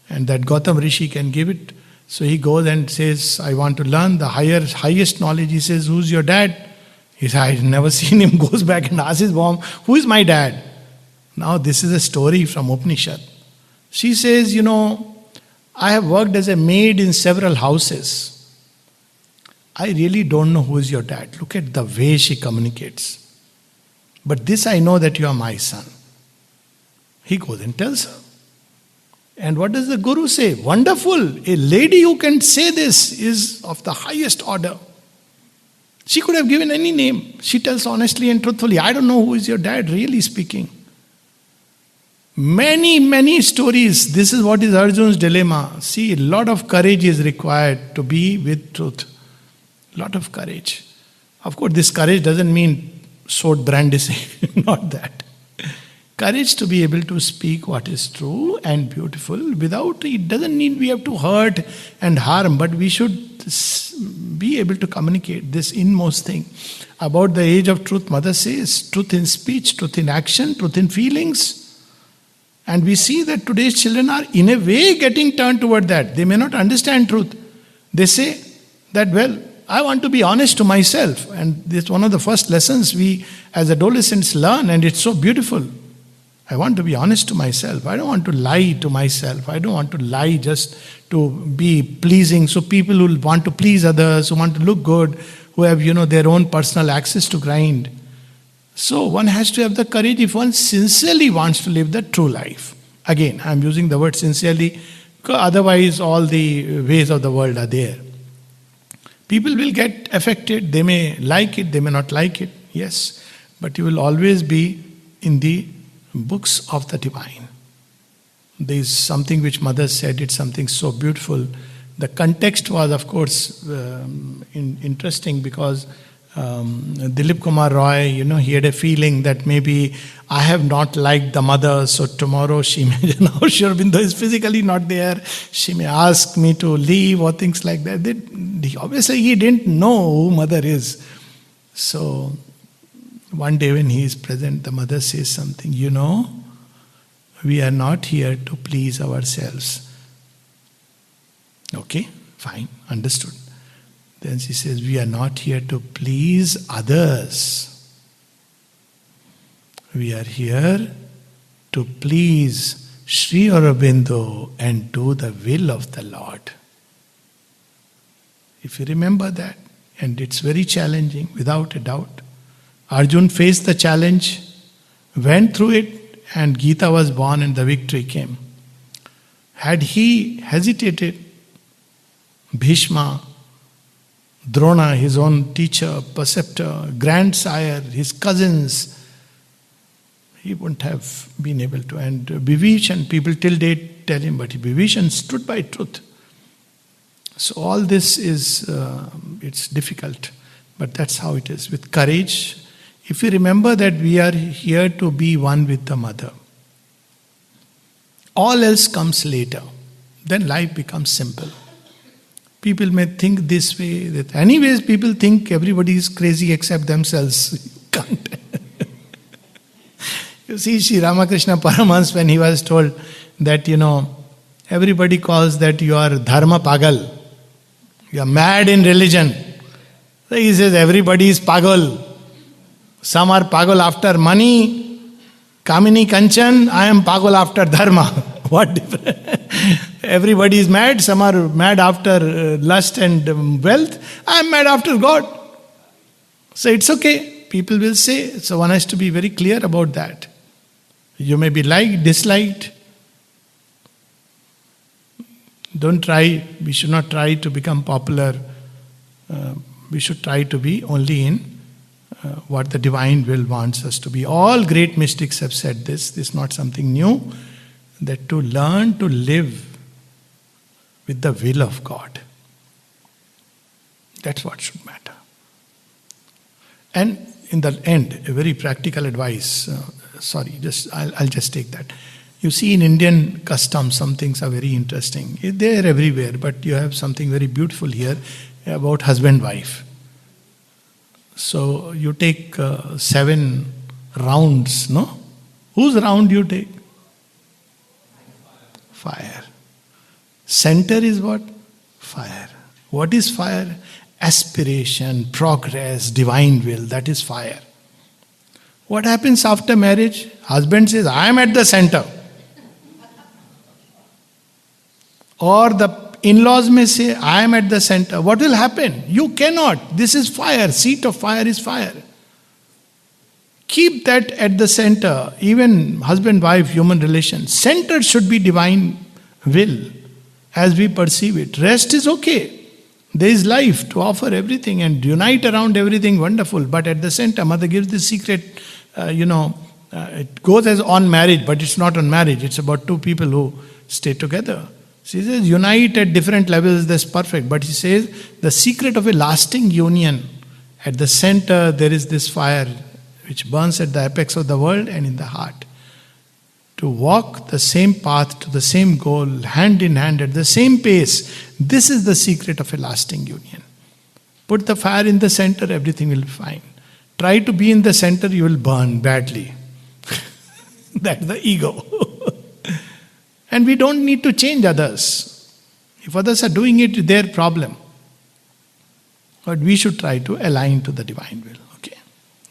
And that Gautam Rishi can give it. So he goes and says, I want to learn the highest knowledge. He says, who's your dad? He says, I've never seen him. Goes back and asks his mom, who is my dad? Now this is a story from Upanishad. She says, I have worked as a maid in several houses. I really don't know who is your dad. Look at the way she communicates. But this I know that you are my son. He goes and tells her. And what does the Guru say? Wonderful. A lady who can say this is of the highest order. She could have given any name. She tells honestly and truthfully, I don't know who is your dad, really speaking. Many, many stories. This is what is Arjun's dilemma. See, a lot of courage is required to be with truth. A lot of courage. Of course, this courage doesn't mean sword brandishing. Not that. Courage to be able to speak what is true and beautiful without, it doesn't mean we have to hurt and harm, but we should be able to communicate this inmost thing. About the age of truth, Mother says, truth in speech, truth in action, truth in feelings. And we see that today's children are in a way getting turned toward that. They may not understand truth. They say that, well, I want to be honest to myself. And this is one of the first lessons we as adolescents learn, and it's so beautiful. I want to be honest to myself. I don't want to lie to myself. I don't want to lie just to be pleasing. So people who want to please others, who want to look good, who have, their own personal access to grind. So one has to have the courage if one sincerely wants to live the true life. Again, I'm using the word sincerely, because otherwise all the ways of the world are there. People will get affected. They may like it, they may not like it. Yes, but you will always be in the books of the divine. There is something which Mother said, it's something so beautiful. The context was, of course, interesting because Dilip Kumar Roy, he had a feeling that maybe I have not liked the mother, so tomorrow she may, now Sri Aurobindo is physically not there, she may ask me to leave or things like that. Obviously, he didn't know who Mother is. So, one day when he is present, the Mother says something, we are not here to please ourselves. Okay, fine, understood. Then she says, we are not here to please others. We are here to please Sri Aurobindo and do the will of the Lord. If you remember that, and it's very challenging, without a doubt. Arjun faced the challenge, went through it, and Gita was born and the victory came. Had he hesitated, Bhishma, Drona, his own teacher, preceptor, grandsire, his cousins, he wouldn't have been able to. And Vibhishan, people till date tell him, but Vibhishan stood by truth. So all this is, it's difficult, but that's how it is. With courage, if you remember that we are here to be one with the Mother, all else comes later, then life becomes simple. People may think this way, that anyways people think everybody is crazy except themselves. You can't. You see, Sri Ramakrishna Paramahans, when he was told that, everybody calls that you are dharma pagal, you are mad in religion. So he says everybody is pagal. Some are pagal after money, Kamini Kanchan, I am pagal after dharma. What difference? Everybody is mad, some are mad after lust and wealth, I am mad after God. So it's okay, people will say, so one has to be very clear about that. You may be liked, disliked. Don't try, we should not try to become popular. We should try to be only in what the divine will wants us to be. All great mystics have said this. This is not something new. That to learn to live with the will of God. That's what should matter. And in the end, a very practical advice. I'll just take that. You see, in Indian customs, some things are very interesting. They are everywhere, but you have something very beautiful here about husband-wife. So you take 7 rounds, no? Whose round you take? Fire. Center is what? Fire. What is fire? Aspiration, progress, divine will. That is fire. What happens after marriage? Husband says, I am at the center. Or the in-laws may say, I am at the center. What will happen? You cannot. This is fire. Seat of fire is fire. Keep that at the center. Even husband-wife, human relations. Center should be divine will as we perceive it. Rest is okay. There is life to offer everything and unite around everything wonderful. But at the center, Mother gives the secret, it goes as on marriage, but it's not on marriage. It's about 2 people who stay together. She says, unite at different levels, that's perfect. But she says, the secret of a lasting union, at the center there is this fire which burns at the apex of the world and in the heart. To walk the same path to the same goal, hand in hand at the same pace, this is the secret of a lasting union. Put the fire in the center, everything will be fine. Try to be in the center, you will burn badly. That's the ego. And we don't need to change others. If others are doing it, it's their problem. But we should try to align to the divine will. Okay.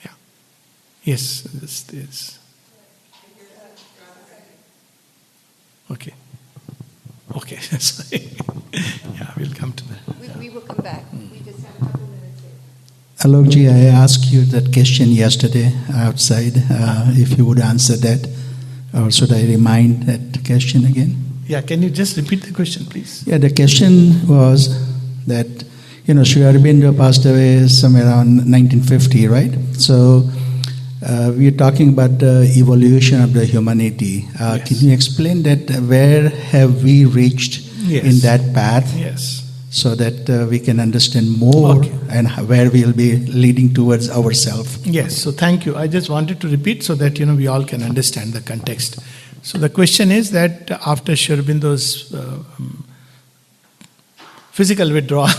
Yeah. Yes. This. Okay. Okay. Sorry. Yeah, we'll come to that. We will come back. We just have a couple minutes here. Alokji, I asked you that question yesterday outside. If you would answer that. Or should I remind that question again? Yeah, can you just repeat the question, please? Yeah, the question was that, Sri Aurobindo passed away somewhere around 1950, right? So, we are talking about the evolution of the humanity. Yes. Can you explain that? Where have we reached in that path? Yes. So that we can understand more and where we'll be leading towards ourselves. Yes, so thank you. I just wanted to repeat so that we all can understand the context. So the question is that after Sri Aurobindo's physical withdrawal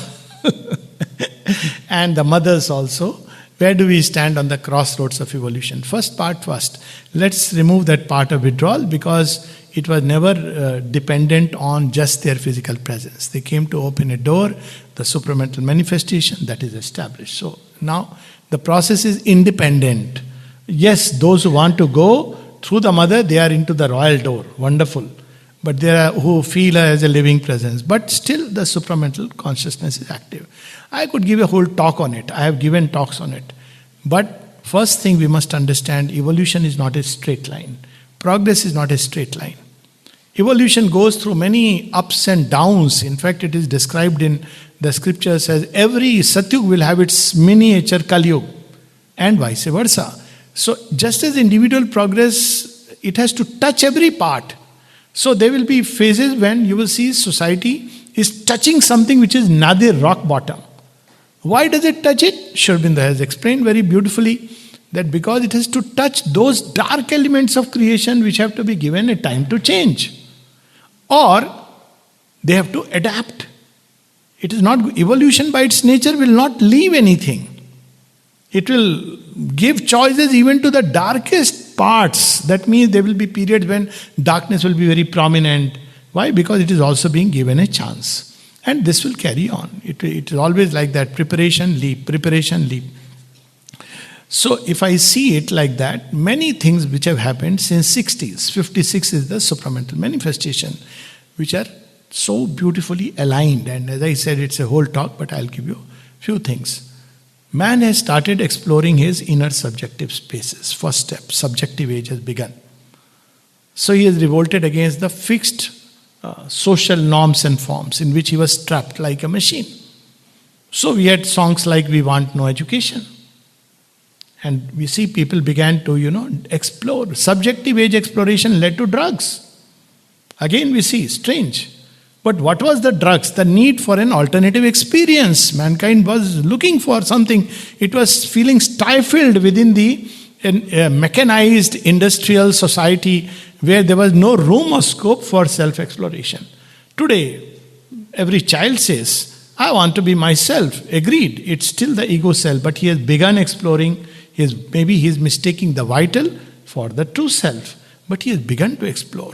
and the mothers also, where do we stand on the crossroads of evolution? First part first. Let's remove that part of withdrawal because it was never dependent on just their physical presence. They came to open a door, the supramental manifestation, that is established. So now the process is independent. Yes, those who want to go through the mother, they are into the royal door. Wonderful. But there are who feel her as a living presence. But still the supramental consciousness is active. I could give a whole talk on it. I have given talks on it. But first thing we must understand, evolution is not a straight line. Progress is not a straight line. Evolution goes through many ups and downs. In fact, it is described in the scriptures as every Satyug will have its miniature Kalyug and vice versa. So just as individual progress, it has to touch every part. So there will be phases when you will see society is touching something which is nadir, rock bottom. Why does it touch it? Sri Aurobindo has explained very beautifully that because it has to touch those dark elements of creation which have to be given a time to change. Or they have to adapt. It is not, evolution by its nature will not leave anything. It will give choices even to the darkest parts. That means there will be periods when darkness will be very prominent. Why? Because it is also being given a chance. And this will carry on. It is always like that, preparation, leap, preparation, leap. So if I see it like that, many things which have happened since 60s, 56 is the supramental manifestation, which are so beautifully aligned. And as I said, it's a whole talk, but I'll give you a few things. Man has started exploring his inner subjective spaces. First step, subjective age has begun. So he has revolted against the fixed social norms and forms in which he was trapped like a machine. So we had songs like "We Want No Education." And we see people began to, explore. Subjective age exploration led to drugs. Again we see, strange. But what was the drugs? The need for an alternative experience. Mankind was looking for something. It was feeling stifled within the mechanized industrial society where there was no room or scope for self-exploration. Today, every child says, I want to be myself. Agreed, it's still the ego self, but he has begun exploring. Maybe he is mistaking the vital for the true self, but he has begun to explore.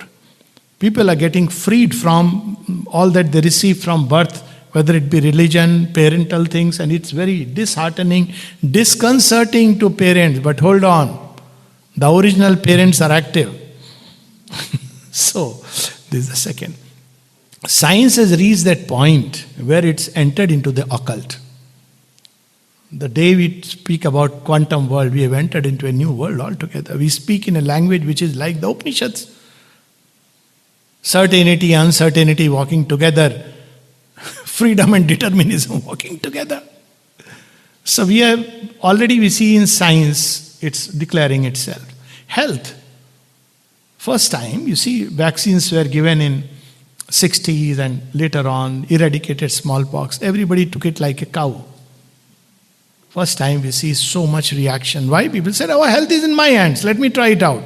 People are getting freed from all that they receive from birth, whether it be religion, parental things, and it's very disheartening, disconcerting to parents. But hold on, the original parents are active. So, this is the second. Science has reached that point where it's entered into the occult. The day we speak about quantum world, we have entered into a new world altogether. We speak in a language which is like the Upanishads. Certainty, uncertainty walking together. Freedom and determinism walking together. So we see in science, it's declaring itself. Health. First time, you see, vaccines were given in 60s and later on eradicated smallpox. Everybody took it like a cow. First time we see so much reaction. Why? People said, our health is in my hands, let me try it out.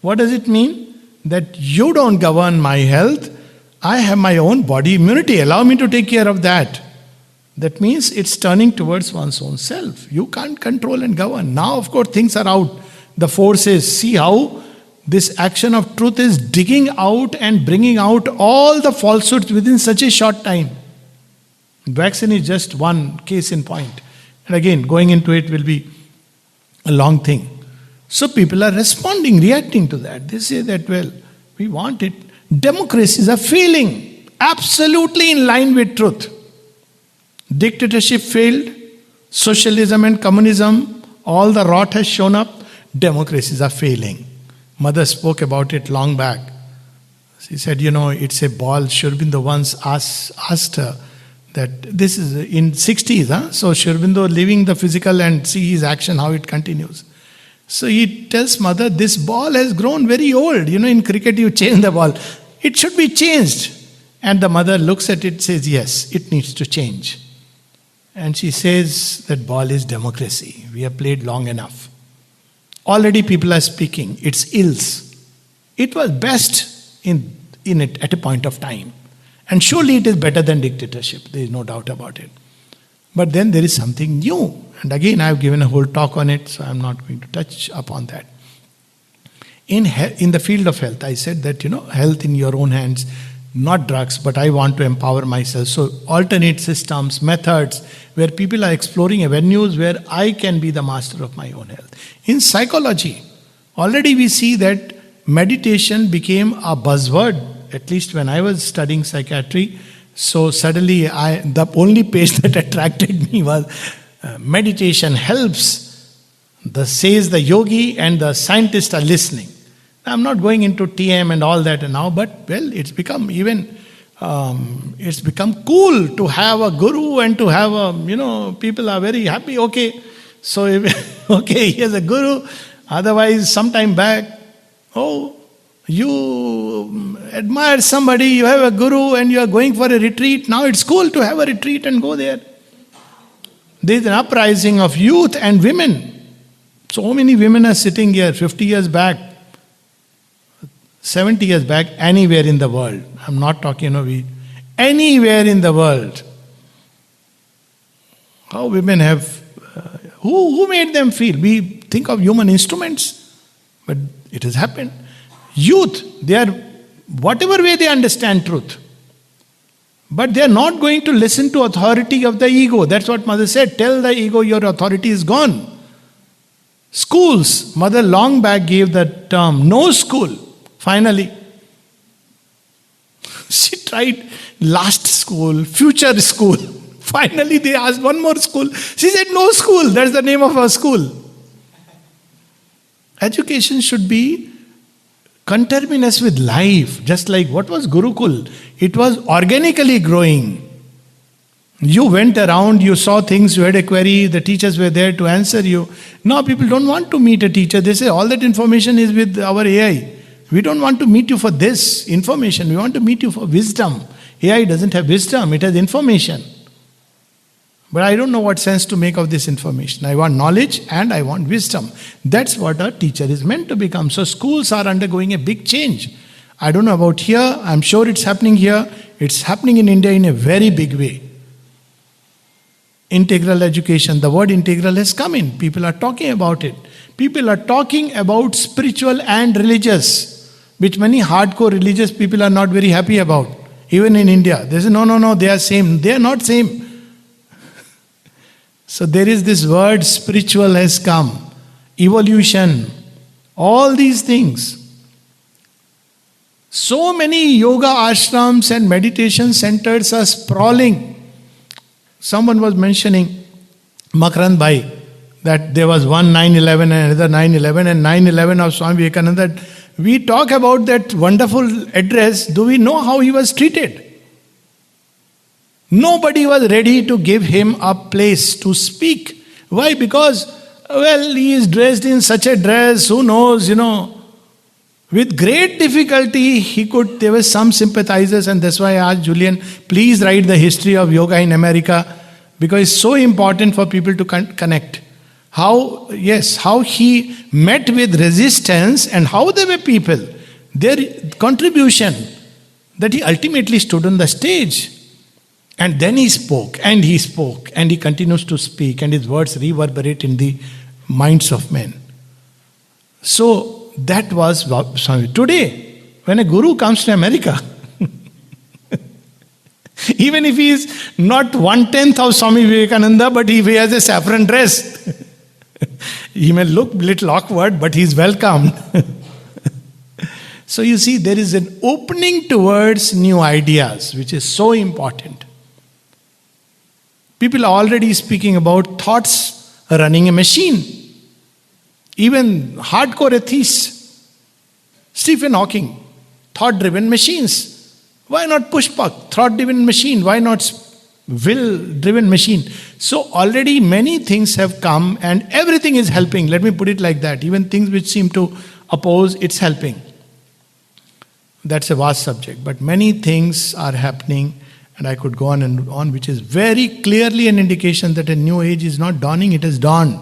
What does it mean? That you don't govern my health, I have my own body immunity, allow me to take care of that. That means it's turning towards one's own self. You can't control and govern. Now, of course, things are out. The forces, see how this action of truth is digging out and bringing out all the falsehoods within such a short time. Vaccine is just one case in point. And again, going into it will be a long thing. So people are responding, reacting to that. They say that, well, we want it. Democracies are failing, absolutely in line with truth. Dictatorship failed, socialism and communism, all the rot has shown up, democracies are failing. Mother spoke about it long back. She said, it's a ball. Sri Aurobindo once asked her that this is in 60s, so Sri Aurobindo living the physical and see his action, how it continues. So he tells mother, this ball has grown very old. In cricket you change the ball. It should be changed. And the mother looks at it, says, yes, it needs to change. And she says that ball is democracy. We have played long enough. Already people are speaking. It's ills. It was best in it at a point of time. And surely it is better than dictatorship. There is no doubt about it. But then there is something new. And again, I have given a whole talk on it, so I am not going to touch upon that. In the field of health, I said that, health in your own hands, not drugs, but I want to empower myself. So alternate systems, methods, where people are exploring avenues where I can be the master of my own health. In psychology, already we see that meditation became a buzzword, at least when I was studying psychiatry. So suddenly the only page that attracted me was meditation helps, says the yogi, and the scientists are listening. I'm not going into TM and all that now, but it's become it's become cool to have a guru and to have people are very happy. Okay, so he has a guru. Otherwise, sometime back, you admire somebody, you have a guru and you are going for a retreat. Now it's cool to have a retreat and go there. There is an uprising of youth and women. So many women are sitting here 50 years back, 70 years back, anywhere in the world. I'm not talking, anywhere in the world. How women have, who made them feel? We think of human instruments, but it has happened. Youth, they are, whatever way they understand truth. But they are not going to listen to authority of the ego. That's what Mother said. Tell the ego your authority is gone. Schools, Mother long back gave the term, no school. Finally, she tried last school, future school. Finally, they asked one more school. She said, no school. That's the name of our school. Education should be Conterminous with life, just like what was Gurukul? It was organically growing. You went around, you saw things, you had a query, the teachers were there to answer you. Now people don't want to meet a teacher. They say all that information is with our AI. We don't want to meet you for this information. We want to meet you for wisdom. AI doesn't have wisdom, it has information. But I don't know what sense to make of this information. I want knowledge and I want wisdom. That's what a teacher is meant to become. So schools are undergoing a big change. I don't know about here. I'm sure it's happening here. It's happening in India in a very big way. Integral education. The word integral has come in. People are talking about it. People are talking about spiritual and religious, which many hardcore religious people are not very happy about. Even in India. They say, no, they are same. They are not same. So there is this word spiritual has come, evolution, all these things. So many yoga ashrams and meditation centers are sprawling. Someone was mentioning, Makarand Bhai, that there was one 9/11 and another 9/11 and 9/11 of Swami Vivekananda. We talk about that wonderful address. Do we know how he was treated? Nobody was ready to give him a place to speak. Why? Because, he is dressed in such a dress, who knows, With great difficulty, there were some sympathizers, and that's why I asked Julian, please write the history of yoga in America, because it's so important for people to connect. How he met with resistance and how there were people, their contribution, that he ultimately stood on the stage. And then he spoke, and he continues to speak, and his words reverberate in the minds of men. So that was Swami. Today, when a guru comes to America, even if he is not 1/10 of Swami Vivekananda, but if he has a saffron dress, he may look a little awkward, but he is welcomed. So you see, there is an opening towards new ideas, which is so important. People are already speaking about thoughts running a machine. Even hardcore atheists. Stephen Hawking, thought-driven machines. Why not Pushpak, thought-driven machine? Why not will-driven machine? So already many things have come and everything is helping. Let me put it like that. Even things which seem to oppose, it's helping. That's a vast subject. But many things are happening. And I could go on and on, which is very clearly an indication that a new age is not dawning, it has dawned.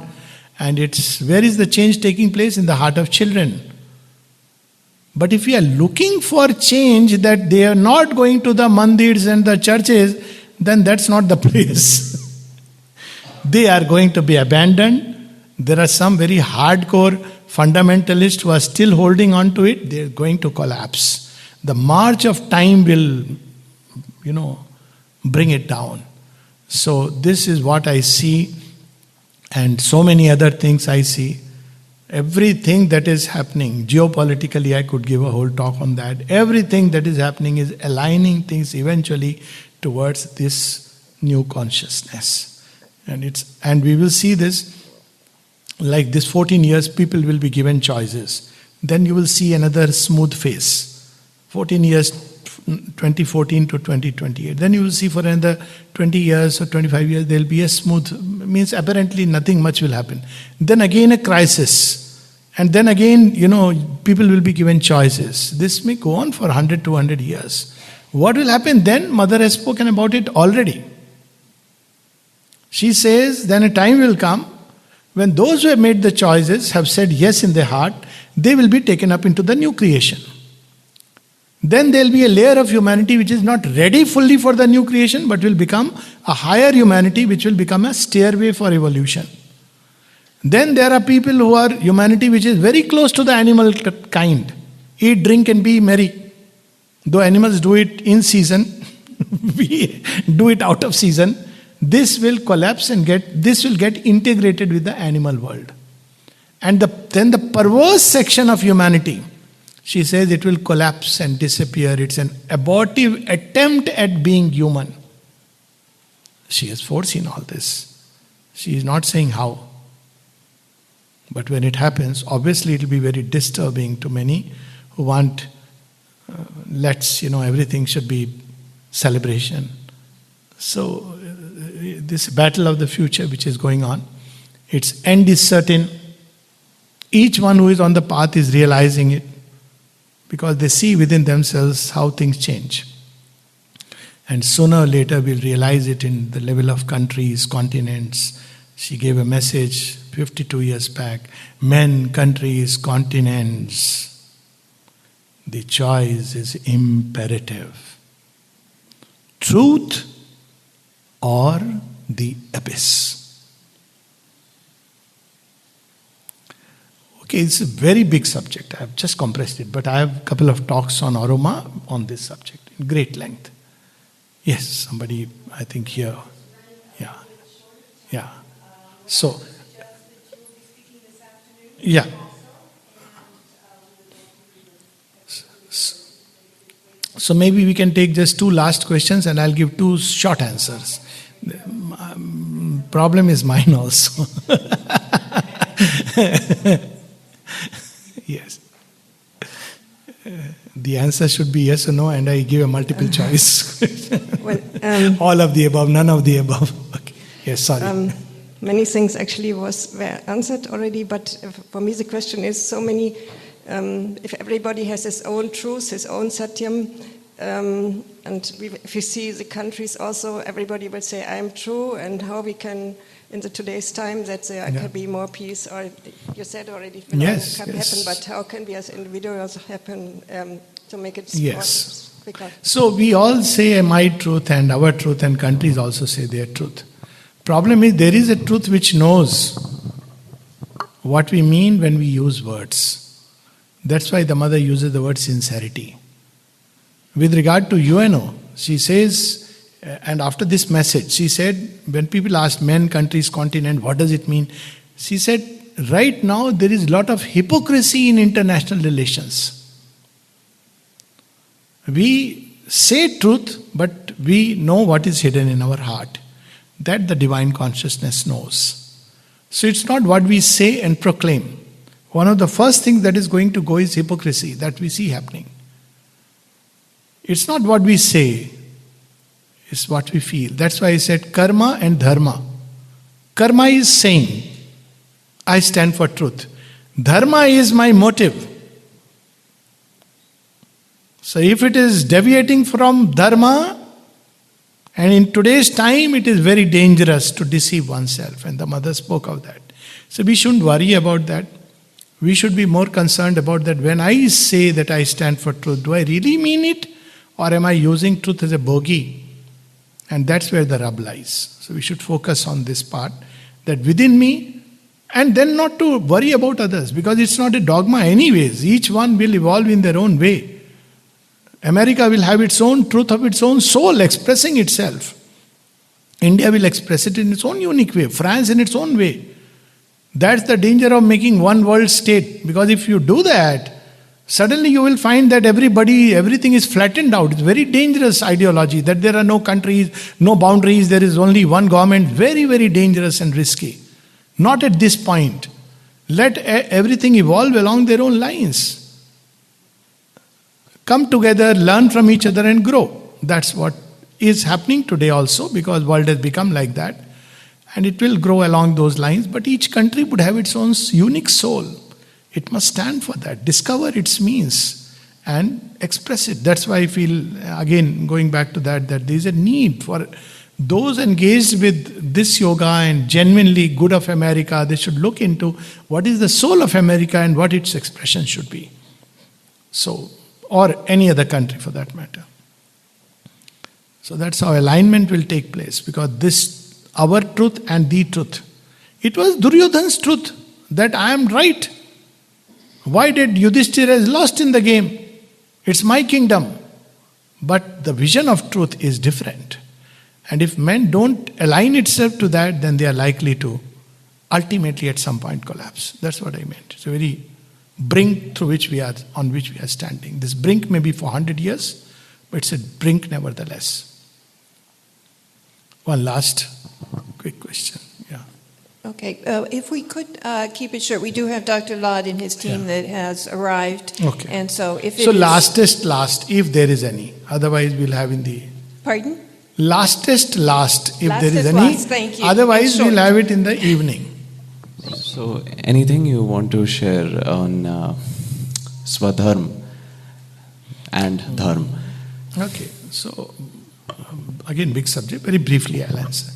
And where is the change taking place? In the heart of children. But if we are looking for change, that they are not going to the mandirs and the churches, then that's not the place. They are going to be abandoned. There are some very hardcore fundamentalists who are still holding on to it. They are going to collapse. The march of time will bring it down. So this is what I see, and so many other things I see. Everything that is happening, geopolitically I could give a whole talk on that. Everything that is happening is aligning things eventually towards this new consciousness. And we will see this, like this 14 years, people will be given choices. Then you will see another smooth phase. 14 years, 2014 to 2028. Then you will see for another 20 years or 25 years, there will be a smooth, means apparently nothing much will happen. Then again a crisis. And then again, people will be given choices. This may go on for 100, 200 years. What will happen then? Mother has spoken about it already. She says, then a time will come when those who have made the choices have said yes in their heart, they will be taken up into the new creation. Then there will be a layer of humanity which is not ready fully for the new creation, but will become a higher humanity which will become a stairway for evolution. Then there are people who are humanity which is very close to the animal kind. Eat, drink and be merry. Though animals do it in season, we do it out of season. This will collapse and this will get integrated with the animal world. And then the perverse section of humanity, she says it will collapse and disappear. It's an abortive attempt at being human. She has foreseen all this. She is not saying how. But when it happens, obviously it will be very disturbing to many who want, everything should be celebration. So, this battle of the future which is going on, its end is certain. Each one who is on the path is realizing it because they see within themselves how things change. And sooner or later we'll realize it in the level of countries, continents. She gave a message 52 years back. Men, countries, continents. The choice is imperative. Truth or the abyss. Okay, it's a very big subject. I have just compressed it, but I have a couple of talks on aroma on this subject in great length. Yes, somebody, I think here. Yeah. So, yeah. So maybe we can take just two last questions and I'll give two short answers. Problem is mine also. Yes. The answer should be yes or no, and I give a multiple choice. All of the above, none of the above. Okay. Yes, sorry. Many things actually were answered already, but for me the question is so many. If everybody has his own truth, his own satyam, and if you see the countries also, everybody will say, I am true, and how we can, in the today's time, that there can be more peace, or you said already, it can happen, but how can we as individuals happen to make it quicker? So we all say my truth and our truth, and countries also say their truth. Problem is, there is a truth which knows what we mean when we use words. That's why the mother uses the word sincerity. With regard to UNO, she says, and after this message, she said, when people asked men, countries, continent, what does it mean? She said, right now there is a lot of hypocrisy in international relations. We say truth, but we know what is hidden in our heart. That the divine consciousness knows. So it's not what we say and proclaim. One of the first things that is going to go is hypocrisy that we see happening. It's not what we say, it's what we feel. That's why I said karma and dharma. Karma is saying, I stand for truth. Dharma is my motive. So if it is deviating from dharma, and in today's time it is very dangerous to deceive oneself, and the mother spoke of that. So we shouldn't worry about that. We should be more concerned about that. When I say that I stand for truth, do I really mean it? Or am I using truth as a bogey? And that's where the rub lies. So we should focus on this part, that within me, and then not to worry about others, because it's not a dogma anyways. Each one will evolve in their own way. America will have its own truth of its own soul expressing itself. India will express it in its own unique way. France in its own way. That's the danger of making one world state. Because if you do that, suddenly you will find that everything is flattened out. It's very dangerous ideology that there are no countries, no boundaries, there is only one government. Very, very dangerous and risky. Not at this point. Let everything evolve along their own lines. Come together, learn from each other and grow. That's what is happening today also, because world has become like that. And it will grow along those lines, but each country would have its own unique soul. It must stand for that, discover its means and express it. That's why I feel, again, going back to that there is a need for those engaged with this yoga and genuinely good of America. They should look into what is the soul of America and what its expression should be. So, or any other country for that matter. So that's how alignment will take place, because this our truth and the truth. It was Duryodhana's truth that I am right. Why did Yudhishthira is lost in the game? It's my kingdom. But the vision of truth is different. And if men don't align itself to that, then they are likely to ultimately at some point collapse. That's what I meant. It's a very brink on which we are standing. This brink may be for 100 years, but it's a brink nevertheless. One last quick question. Yeah. Okay, if we could keep it short, we do have Dr. Lad and his team that has arrived. Okay. And so if it So is- lastest last, if there is any. Otherwise we'll have in the... Pardon? Lastest last, if there is Lastest any. last, thank you. Otherwise Short. we'll have it in the evening. So, anything you want to share on Swadharma and Dharma? Okay, so again big subject, very briefly I'll answer.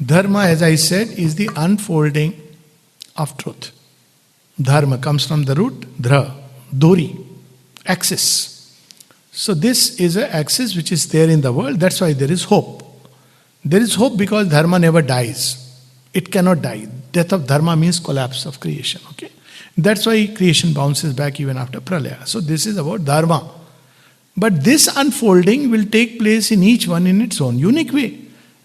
Dharma, as I said, is the unfolding of truth. Dharma comes from the root dhra, dori, axis. So this is an axis which is there in the world, that's why there is hope. There is hope because dharma never dies. It cannot die. Death of dharma means collapse of creation. Okay, that's why creation bounces back even after pralaya. So this is about dharma. But this unfolding will take place in each one in its own unique way.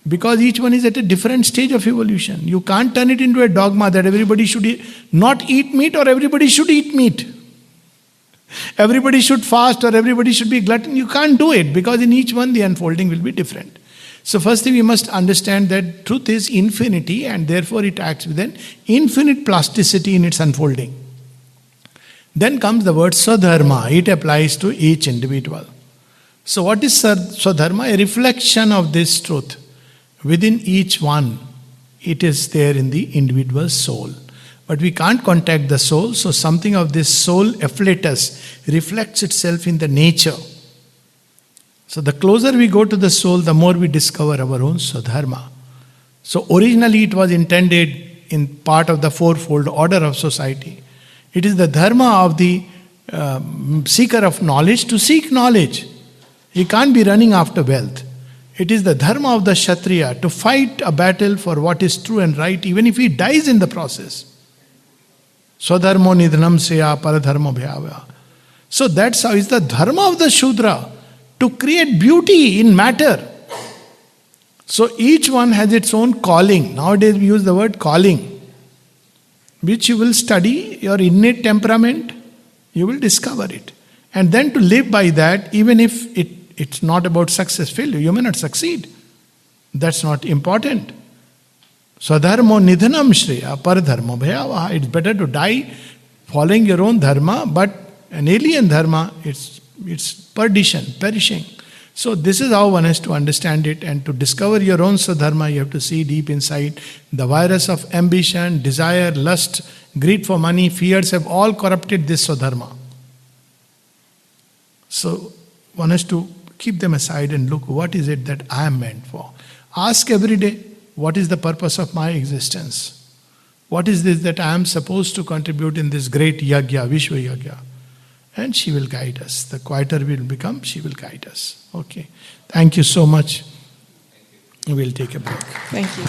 Because each one is at a different stage of evolution. You can't turn it into a dogma that everybody should not eat meat or everybody should eat meat. Everybody should fast or everybody should be glutton. You can't do it because in each one the unfolding will be different. So first thing we must understand that truth is infinity and therefore it acts with an infinite plasticity in its unfolding. Then comes the word Swadharma. It applies to each individual. So what is Swadharma? A reflection of this truth. Within each one, it is there in the individual soul. But we can't contact the soul, so something of this soul afflatus reflects itself in the nature. So the closer we go to the soul, the more we discover our own Swadharma. So originally it was intended in part of the fourfold order of society. It is the dharma of the seeker of knowledge to seek knowledge. He can't be running after wealth. It is the dharma of the Kshatriya to fight a battle for what is true and right, even if he dies in the process. Swadharmo nidhanam seya paradharmo bhyava. So that's how it's the dharma of the Shudra to create beauty in matter. So each one has its own calling. Nowadays we use the word calling, which you will study, your innate temperament, you will discover it. And then to live by that, even if it's not about success, failure, you may not succeed. That's not important. Swadharmo nidhanam shreya paradharmo bhyavaha. It's better to die following your own dharma, but an alien dharma, it's perdition, perishing. So this is how one has to understand it, and to discover your own Swadharma, you have to see deep inside. The virus of ambition, desire, lust, greed for money, fears have all corrupted this Swadharma. So one has to keep them aside and look, what is it that I am meant for? Ask every day, what is the purpose of my existence? What is this that I am supposed to contribute in this great yagya, Vishwa yagya? And she will guide us. The quieter we will become, she will guide us. Okay. Thank you so much. We'll take a break. Thank you.